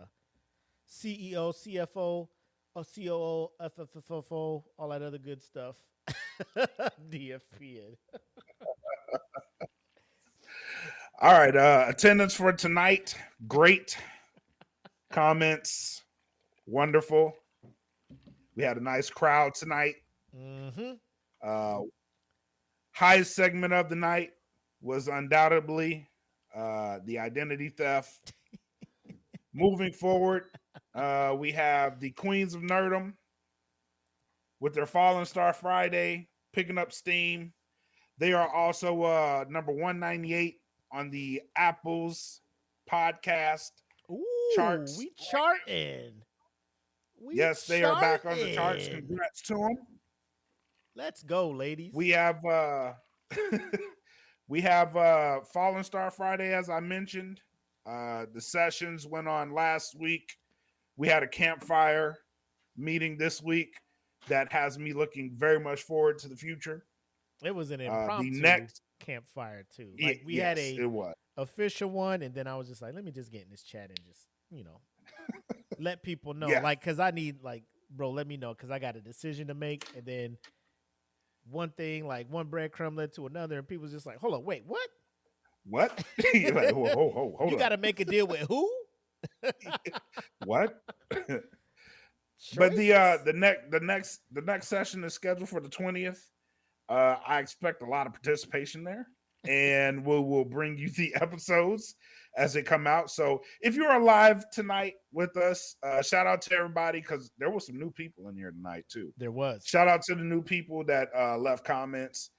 CEO, CFO, COO, FFFO, all that other good stuff. DFP. All right. Attendance for tonight. Great. Comments. Wonderful. We had a nice crowd tonight. Highest segment of the night was undoubtedly the identity theft. Moving forward, we have the Queens of Nerdum with their Fallen Star Friday picking up steam. They are also number 198 on the Apple's podcast charts. We charting. Yes, they are back on the charts. Congrats to them. Let's go, ladies. We have Fallen Star Friday, as I mentioned. The sessions went on last week. We had a campfire meeting this week that has me looking very much forward to the future. It was an impromptu campfire too. Like we had a official one, and then I was just like, let me just get in this chat and just let people know, like, because I need, like, bro, let me know, because I got a decision to make, and then one thing, like one breadcrumb led to another, and people was just like, hold on, wait, what? What? You're like, hold you got to make a deal with who? What? But the next session is scheduled for the 20th. I expect a lot of participation there, and we'll bring you the episodes as they come out. So if you're alive tonight with us, shout out to everybody, because there was some new people in here tonight too. There was. Shout out to the new people that left comments.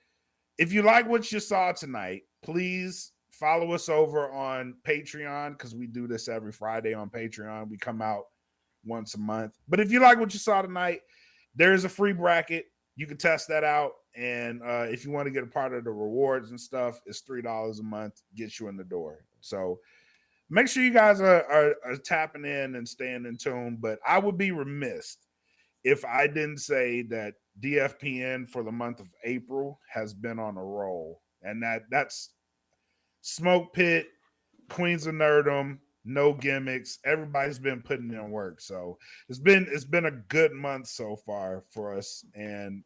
If you like what you saw tonight, please follow us over on Patreon, because we do this every Friday on Patreon. We come out once a month. But if you like what you saw tonight, there's a free bracket. You can test that out. And if you want to get a part of the rewards and stuff, it's $3 a month, gets you in the door. So make sure you guys are tapping in and staying in tune. But I would be remiss if I didn't say that DFPN for the month of April has been on a roll. And that's Smoke Pit, Queens of Nerdum, No Gimmicks. Everybody's been putting in work. So it's been a good month so far for us. And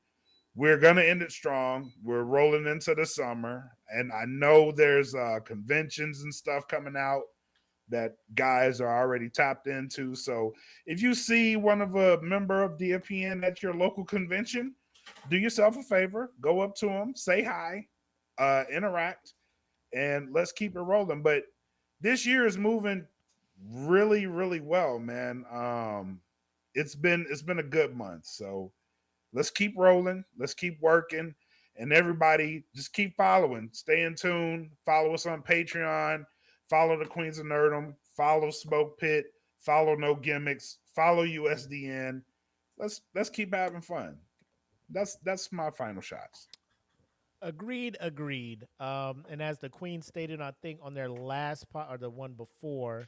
we're going to end it strong. We're rolling into the summer. And I know there's conventions and stuff coming out that guys are already tapped into. So if you see one of a member of DFPN at your local convention, do yourself a favor. Go up to them, say hi, interact, and let's keep it rolling. But this year is moving really, really well, man. It's been a good month. So let's keep rolling. Let's keep working. And everybody just keep following. Stay in tune. Follow us on Patreon. Follow the Queens of Nerdum. Follow Smoke Pit. Follow No Gimmicks. Follow USDN. Let's keep having fun. That's my final shots. Agreed. And as the Queen stated, I think on their last part or the one before,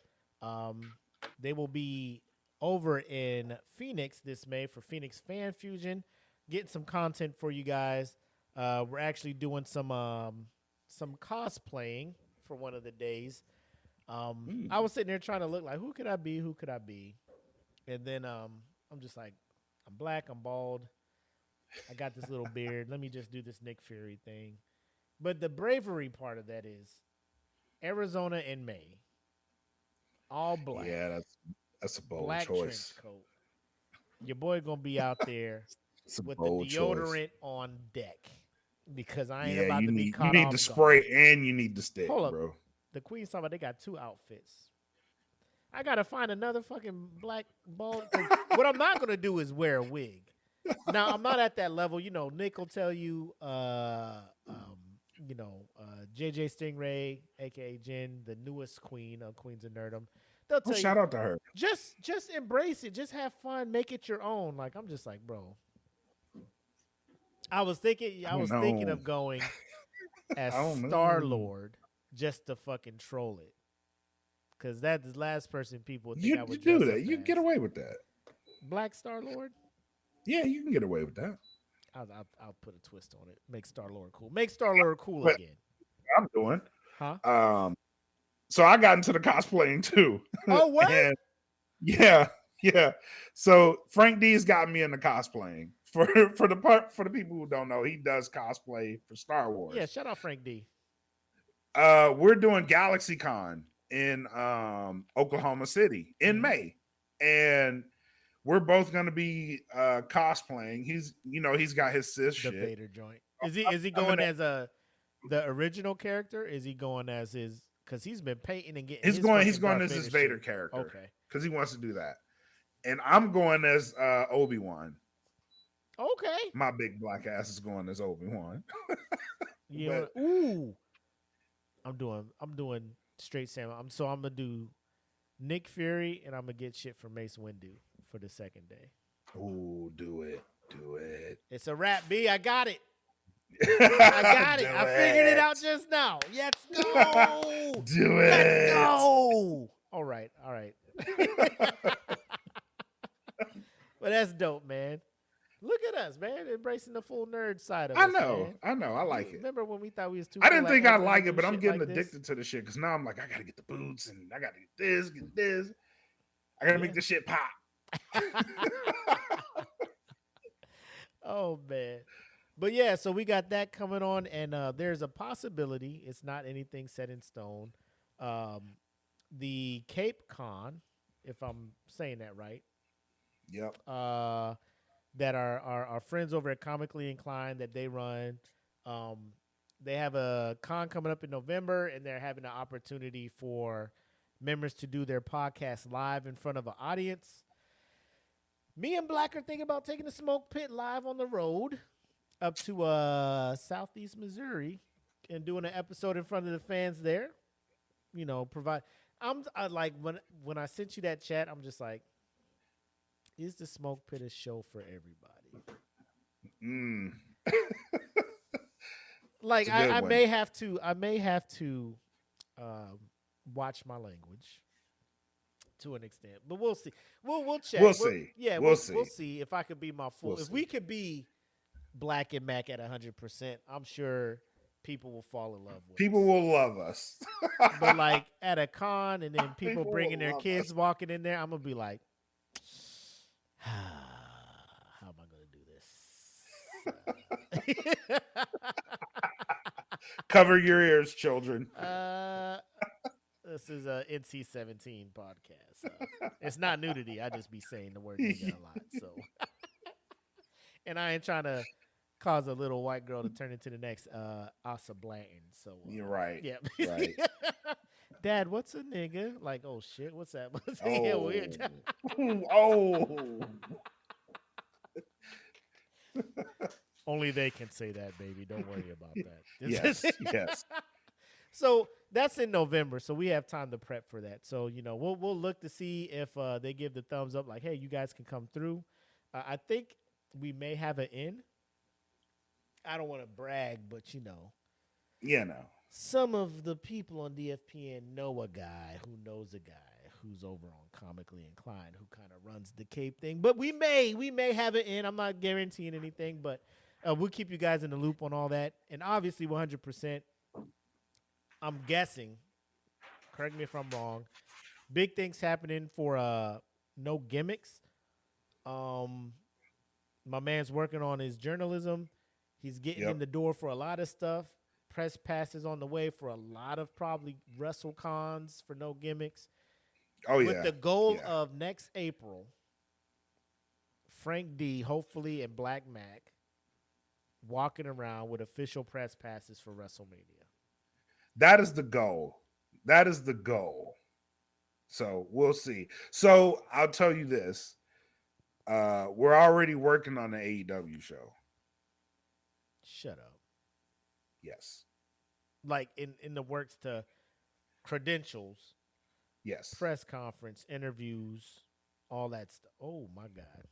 they will be over in Phoenix this May for Phoenix Fan Fusion, getting some content for you guys. We're actually doing some cosplaying for one of the days. I was sitting there trying to look like, who could I be? And then I'm just like, I'm black, I'm bald, I got this little beard. Let me just do this Nick Fury thing. But the bravery part of that is Arizona in May, all black. Yeah, that's a bold black choice. Trench coat. Your boy gonna be out there with the deodorant on deck, because I ain't about to be caught off guard. You need the spray and you need the stick, bro. The Queen's talking about they got 2 outfits. I gotta find another fucking black bald. What I'm not gonna do is wear a wig. Now I'm not at that level. You know, Nick will tell you. JJ Stingray, aka Jen, the newest queen of Queens of Nerdum. They'll tell you, shout out to her. Just embrace it. Just have fun. Make it your own. Like, I'm just like, bro. I was thinking of going as Star-Lord just to fucking troll it. Because that's the last person people would think I would do that. You can get away with that. Black Star-Lord? Yeah, you can get away with that. I'll put a twist on it. Make Star-Lord cool. Make Star-Lord cool again. I'm doing. Huh? So I got into the cosplaying too. Oh, what? And yeah. So Frank D's got me into cosplaying. For the people who don't know, he does cosplay for Star Wars. Yeah, shout out Frank D. We're doing GalaxyCon in Oklahoma City in May, and we're both gonna be cosplaying. He's got his sis The shit. Vader joint. Is he going as the original character? Is he going as his? Because he's been painting and getting. He's going as his Vader shit. character. Okay. Because he wants to do that. And I'm going as Obi-Wan. Okay. My big black ass is going as Obi-Wan. Yeah. Ooh. I'm doing straight Sam. I'm gonna do Nick Fury, and I'm gonna get shit from Mace Windu for the second day. Ooh, do it. It's a wrap, B. I got it. I got it. Do I figured it out just now. Let's go. Do it. Let's go. All right. But that's dope, man. Look at us, man, embracing the full nerd side of us. I know. I like it. Remember when we thought we was too? I didn't think I like like it, but I'm getting like addicted to the shit because now I'm like, I gotta get the boots and I gotta get this. I gotta make this shit pop. Oh man. But yeah, so we got that coming on, and there's a possibility. It's not anything set in stone. The Cape Con, if I'm saying that right. Yep. That our friends over at Comically Inclined that they run. They have a con coming up in November, and they're having an opportunity for members to do their podcast live in front of an audience. Me and Black are thinking about taking the Smoke Pit live on the road up to Southeast Missouri and doing an episode in front of the fans there. You know, I like when I sent you that chat, I'm just like, is the Smoke Pit a show for everybody? Like I may have to watch my language to an extent, but we'll see. We'll check. We'll see. Yeah, we'll see. We'll see if I could be my full. If we could be Black and Mac at 100%, I'm sure people will fall in love with. People will love us. But like at a con, and then people bringing their kids walking in there, I'm gonna be like, how am I gonna do this? Cover your ears, children. This is a NC-17 podcast. It's not nudity. I just be saying the word nigga a lot. So, and I ain't trying to cause a little white girl to turn into the next Asa Blanton. So you're right. Yeah. Right. Dad, what's a nigga? Like, oh shit, what's that? Weird. Only they can say that, baby. Don't worry about that. Yes. So that's in November, so we have time to prep for that. So we'll look to see if they give the thumbs up, like, hey, you guys can come through. I think we may have an in. I don't want to brag, but some of the people on DFPN know a guy who knows a guy who's over on Comically Inclined who kind of runs the Cape thing. But we may have it in. I'm not guaranteeing anything, but we'll keep you guys in the loop on all that. And obviously 100%, I'm guessing, correct me if I'm wrong, big things happening for No Gimmicks. My man's working on his journalism. He's getting in the door for a lot of stuff. Press passes on the way for a lot of probably WrestleCons for No Gimmicks. With the goal of next April, Frank D, hopefully, and Black Mac walking around with official press passes for WrestleMania. That is the goal. So we'll see. So I'll tell you this. We're already working on the AEW show. Shut up. Yes. Like in the works to credentials. Yes. Press conference, interviews, all that stuff. Oh my God.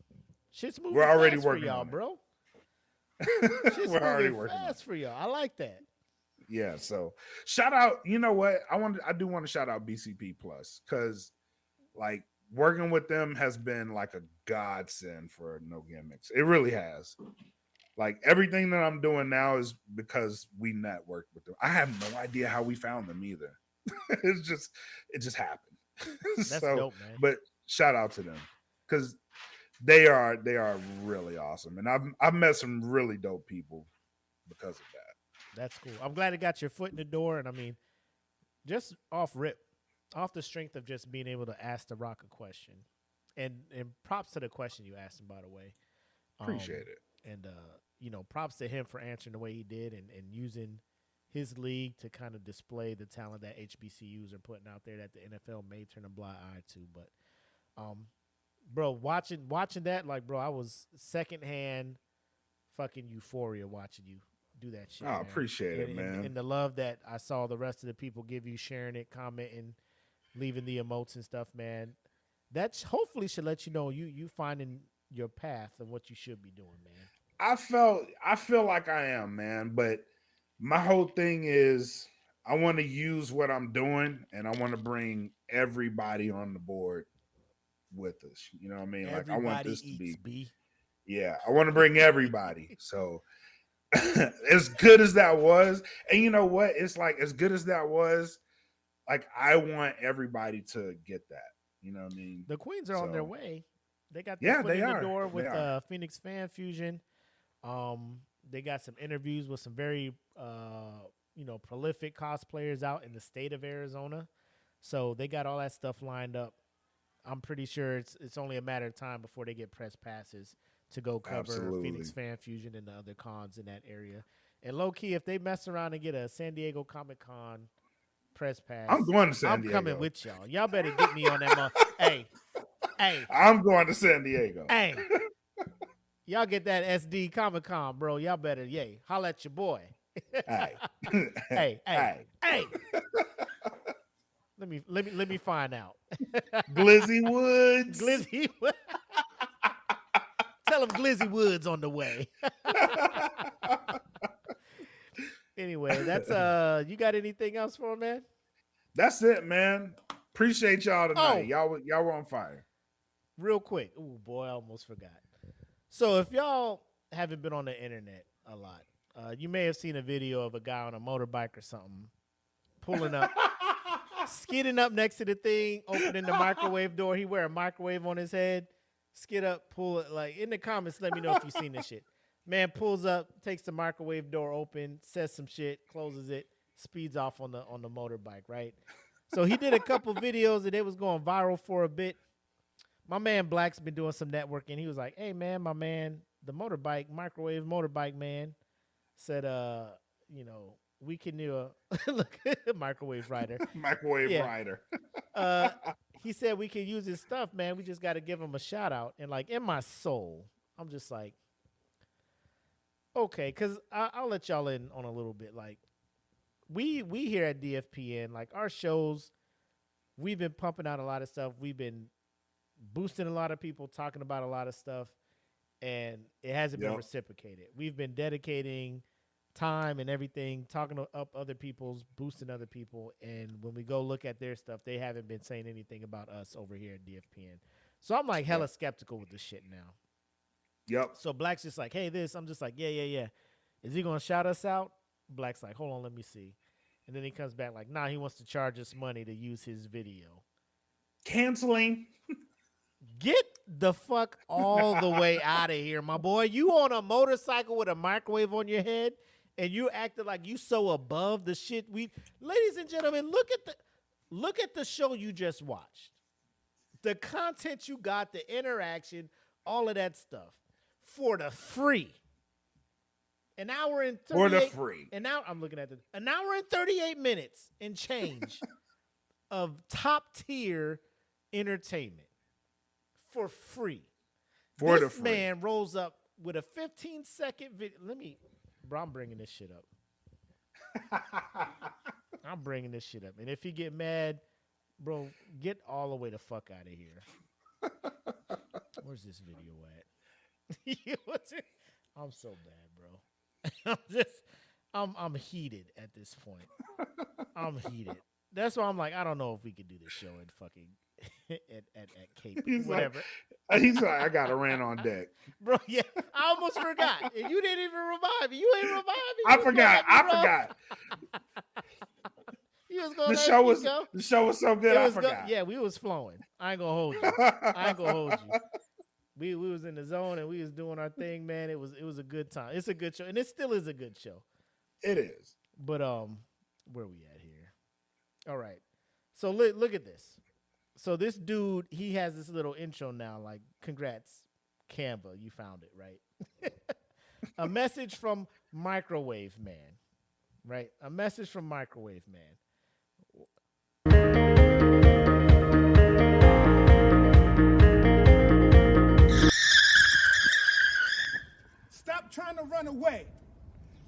Shit's moving We're already fast working for y'all, on it. bro. We're already working fast for y'all. I like that. Yeah, so shout out, you know what? I do want to shout out BCP Plus because like working with them has been like a godsend for No Gimmicks. It really has. Like everything that I'm doing now is because we networked with them. I have no idea how we found them either. It just happened. That's dope, man. But shout out to them because they are really awesome, and I've met some really dope people because of that. That's cool. I'm glad it got your foot in the door, and I mean, just off the strength of just being able to ask The Rock a question And props to the question you asked him, by the way. Appreciate it. And props to him for answering the way he did and using his league to kind of display the talent that HBCUs are putting out there that the NFL may turn a blind eye to. But, bro, watching that, like, bro, I was secondhand fucking euphoria watching you do that shit. I appreciate it, man. And the love that I saw the rest of the people give you, sharing it, commenting, leaving the emotes and stuff, man. That hopefully should let you know you finding your path and what you should be doing, man. I feel like I am, man, but my whole thing is I want to use what I'm doing and I want to bring everybody on the board with us. You know what I mean? Everybody like I want this to eats, be Yeah, I want to bring everybody. So as good as that was, and you know what? It's like as good as that was, like I want everybody to get that. You know what I mean? The Queens are on their way. They got their foot in the door with Phoenix Fan Fusion. They got some interviews with some very prolific cosplayers out in the state of Arizona. So they got all that stuff lined up. I'm pretty sure it's only a matter of time before they get press passes to go cover Phoenix Fan Fusion and the other cons in that area. And low key, if they mess around and get a San Diego Comic-Con press pass, I'm going to San Diego. I'm coming with y'all. Y'all better get me on that. Hey, I'm going to San Diego. Hey, y'all get that SD Comic-Con, bro. Y'all better, holla at your boy. Hey. Let me find out. Glizzy Woods. Tell him Glizzy Woods on the way. Anyway, that's you got anything else for him, man? That's it, man. Appreciate y'all tonight. Y'all were on fire. Real quick. Ooh, boy, I almost forgot. So if y'all haven't been on the internet a lot, you may have seen a video of a guy on a motorbike or something pulling up, skidding up next to the thing, opening the microwave door. He wear a microwave on his head. Skid up, pull it. Like in the comments, let me know if you've seen this shit. Man pulls up, takes the microwave door open, says some shit, closes it, speeds off on the motorbike, right? So he did a couple videos and it was going viral for a bit. My man Black's been doing some networking. He was like, hey man, my man, the microwave motorbike man said, we can do look, microwave rider. Rider. He said we can use his stuff, man. We just got to give him a shout out. And like in my soul, I'm just like, okay, because I'll let y'all in on a little bit. Like we here at DFPN, like our shows, we've been pumping out a lot of stuff. We've been boosting a lot of people, talking about a lot of stuff, and it hasn't been reciprocated. We've been dedicating time and everything, talking up other people's, boosting other people, and when we go look at their stuff, they haven't been saying anything about us over here at DFPN. So I'm like hella skeptical with this shit now. Yep. So Black's just like, hey, this. I'm just like, yeah. Is he gonna shout us out? Black's like, hold on, let me see. And then he comes back like, nah, he wants to charge us money to use his video. Canceling. Get the fuck all the way out of here, my boy. You on a motorcycle with a microwave on your head, and you acting like you so above the shit ladies and gentlemen, look at the show you just watched. The content you got, the interaction, all of that stuff for the free. An hour and 38 for the free. And now I'm looking at an hour and 38 minutes and change of top tier entertainment for free. This man rolls up with a 15-second video. Bro, I'm bringing this shit up. I'm bringing this shit up. And if he get mad, bro, get all the way the fuck out of here. Where's this video at? I'm so bad, bro. I'm heated at this point. I'm heated. That's why I'm like, I don't know if we could do this show in fucking at Cape. Whatever. He's like, I got a rant on deck. Bro, yeah. I almost forgot. And you didn't even revive me. You ain't revive me. I forgot. You was going the show was so good, I forgot. We was flowing. I ain't gonna hold you. We was in the zone and we was doing our thing, man. It was a good time. It's a good show. And it still is a good show. It is. But where we at here? All right. So look at this. So this dude, he has this little intro now, like, congrats, Canva, you found it, right? A message from Microwave Man, right? A message from Microwave Man. Stop trying to run away.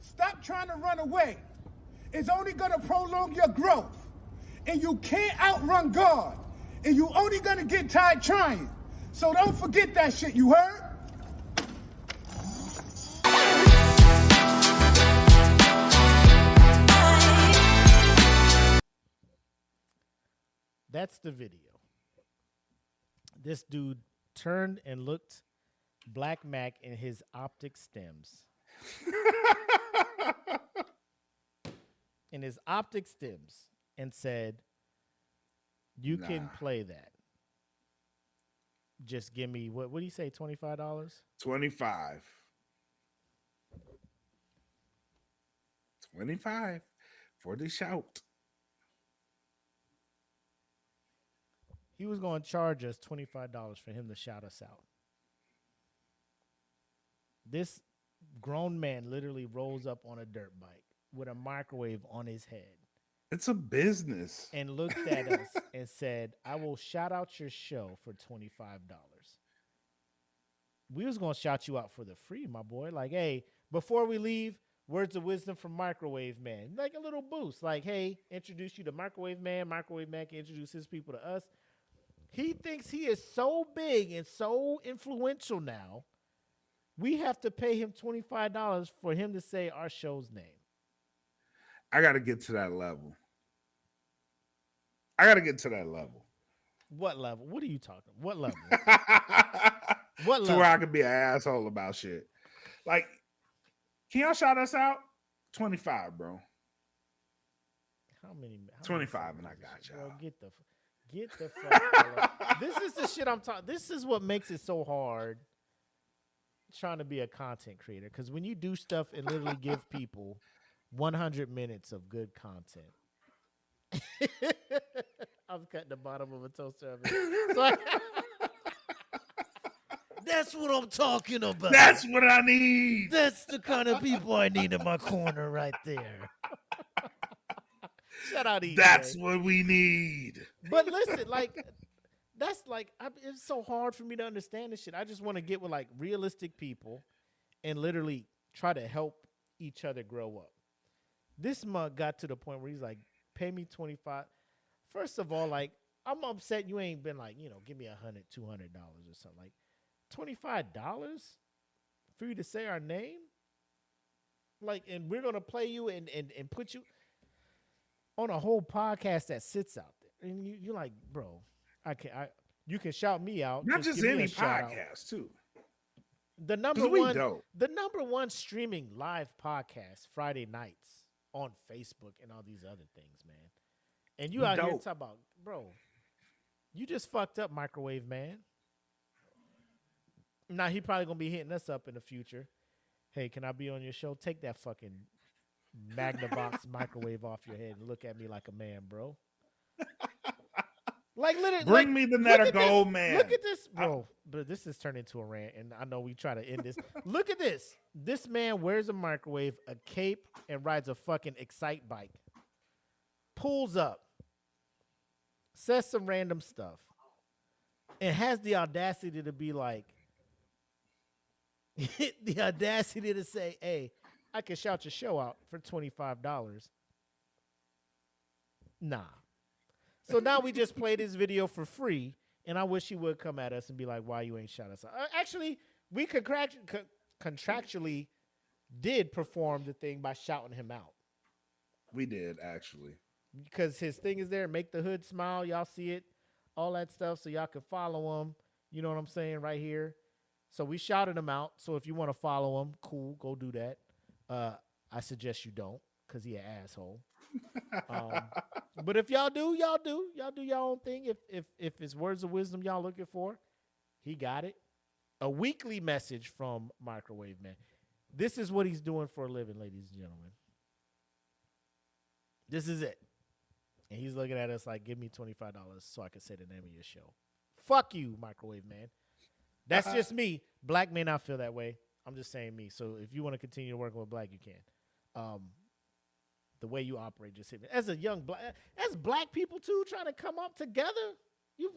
Stop trying to run away. It's only going to prolong your growth. And you can't outrun God. And you only going to get tired trying. So don't forget that shit, you heard? That's the video. This dude turned and looked Black Mac in his optic stems. In his optic stems, and said, you can play that. Just give me, what do you say, $25? 25. 25 for the shout. He was going to charge us $25 for him to shout us out. This grown man literally rolls up on a dirt bike with a microwave on his head. It's a business. And looked at us and said, I will shout out your show for $25. We was going to shout you out for the free, my boy. Like, hey, before we leave, words of wisdom from Microwave Man. Like a little boost. Like, hey, introduce you to Microwave Man. Microwave Man can introduce his people to us. He thinks he is so big and so influential now, we have to pay him $25 for him to say our show's name. I got to get to that level. What level? What are you talking? What level? What level? To where I could be an asshole about shit. Like, can y'all shout us out? 25, bro. How many 25, and I got y'all. Bro, get the fuck. This is the shit I'm talking. This is what makes it so hard trying to be a content creator. Because when you do stuff and literally give people 100 minutes of good content. I'm cutting the bottom of a toaster oven. So that's what I'm talking about. That's what I need. That's the kind of people I need in my corner right there. Shout out, EJ. That's what we need. But listen, like, that's like, it's so hard for me to understand this shit. I just want to get with like realistic people and literally try to help each other grow up. This mug got to the point where he's like, pay me 25. First of all, like, I'm upset you ain't been like, give me $100, $200 or something. Like, $25 for you to say our name? Like, and we're going to play you and put you on a whole podcast that sits out there. And you're like, bro, you can shout me out. Not just any podcast, too. The number one streaming live podcast Friday nights on Facebook and all these other things, man. And you out here talking about, bro, you just fucked up, Microwave Man. Now he probably gonna be hitting us up in the future. Hey, can I be on your show? Take that fucking Magnavox microwave off your head and look at me like a man, bro. Like, literally, bring me the net of gold, man. Look at this, bro. But this is turned into a rant, and I know we try to end this. Look at this. This man wears a microwave, a cape, and rides a fucking Excite bike. Pulls up, says some random stuff, and has the audacity to be like, the audacity to say, hey, I can shout your show out for $25. Nah. So now we just played this video for free, and I wish he would come at us and be like, why you ain't shout us out? Actually, we contractually did perform the thing by shouting him out. We did, actually. Because his thing is there, make the hood smile. Y'all see it, all that stuff, so y'all can follow him. You know what I'm saying right here. So we shouted him out. So if you want to follow him, cool, go do that. I suggest you don't, because he an asshole. But if y'all do your own thing. If it's words of wisdom y'all looking for, he got it. A weekly message from Microwave Man. This is what he's doing for a living, ladies and gentlemen. This is it. And he's looking at us like, give me $25 so I can say the name of your show. Fuck you, Microwave Man. That's just me. Black may not feel that way. I'm just saying me. So if you want to continue working with Black, you can. The way you operate, just hit me. As a young Black, as Black people too, trying to come up together. Oh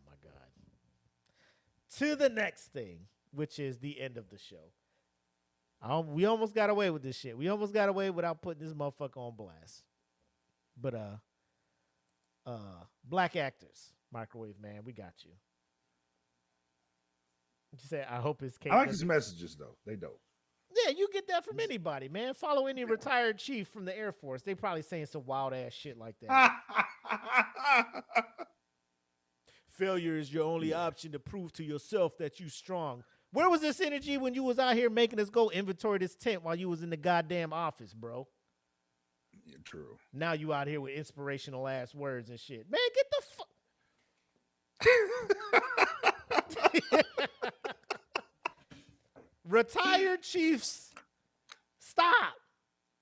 my God. To the next thing, which is the end of the show. We almost got away with this shit. We almost got away without putting this motherfucker on blast. But Black actors, Microwave Man, we got you. What you say? I hope it's Kate. I like his messages though. They dope. Yeah, you get that from anybody, man. Follow any retired chief from the Air Force. They probably saying some wild ass shit like that. Failure is your only option to prove to yourself that you strong. Where was this energy when you was out here making us go inventory this tent while you was in the goddamn office, bro? Yeah, true. Now you out here with inspirational ass words and shit. Man, get the fuck. Retired chiefs, stop.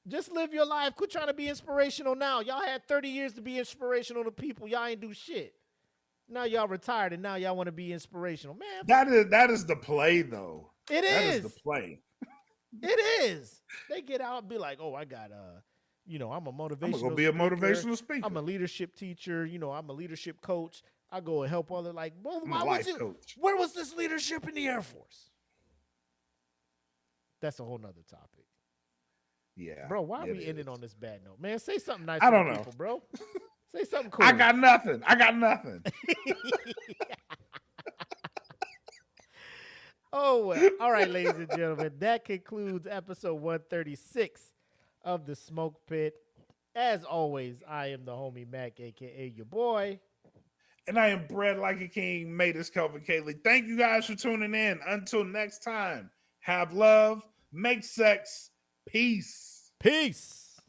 Just live your life. Quit trying to be inspirational now. Y'all had 30 years to be inspirational to people. Y'all ain't do shit. Now y'all retired and now y'all want to be inspirational. Man, that is the play though. That is the play. It is. They get out and be like, oh, I got I'm a motivational I'm gonna be a motivational speaker. I'm a leadership teacher, I'm a leadership coach. I go and help other why would you coach. Where was this leadership in the Air Force? That's a whole nother topic. Yeah. Bro, why are we ending on this bad note? Man, say something nice I don't to know. people, bro. Say something cool. I got nothing. Oh, well. All right, ladies and gentlemen, that concludes episode 136 of The Smoke Pit. As always, I am the homie Mac, a.k.a. your boy. And I am bred like a king, made this Kelvin Cayley. Thank you guys for tuning in. Until next time, have love, make sex, peace. Peace.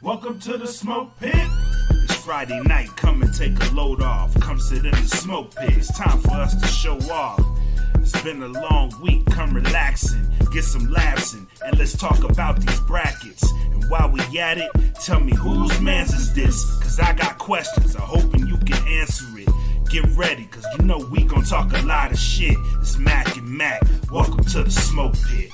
Welcome to the Smoke Pit. It's Friday night, come and take a load off. Come sit in the smoke pit, it's time for us to show off. It's been a long week, come relaxing, get some laughs in, and let's talk about these brackets. And while we at it, tell me whose man's is this? Cause I got questions, I'm hoping you can answer it. Get ready, cause we gon' talk a lot of shit. It's Mac and Mac, welcome to the Smoke Pit.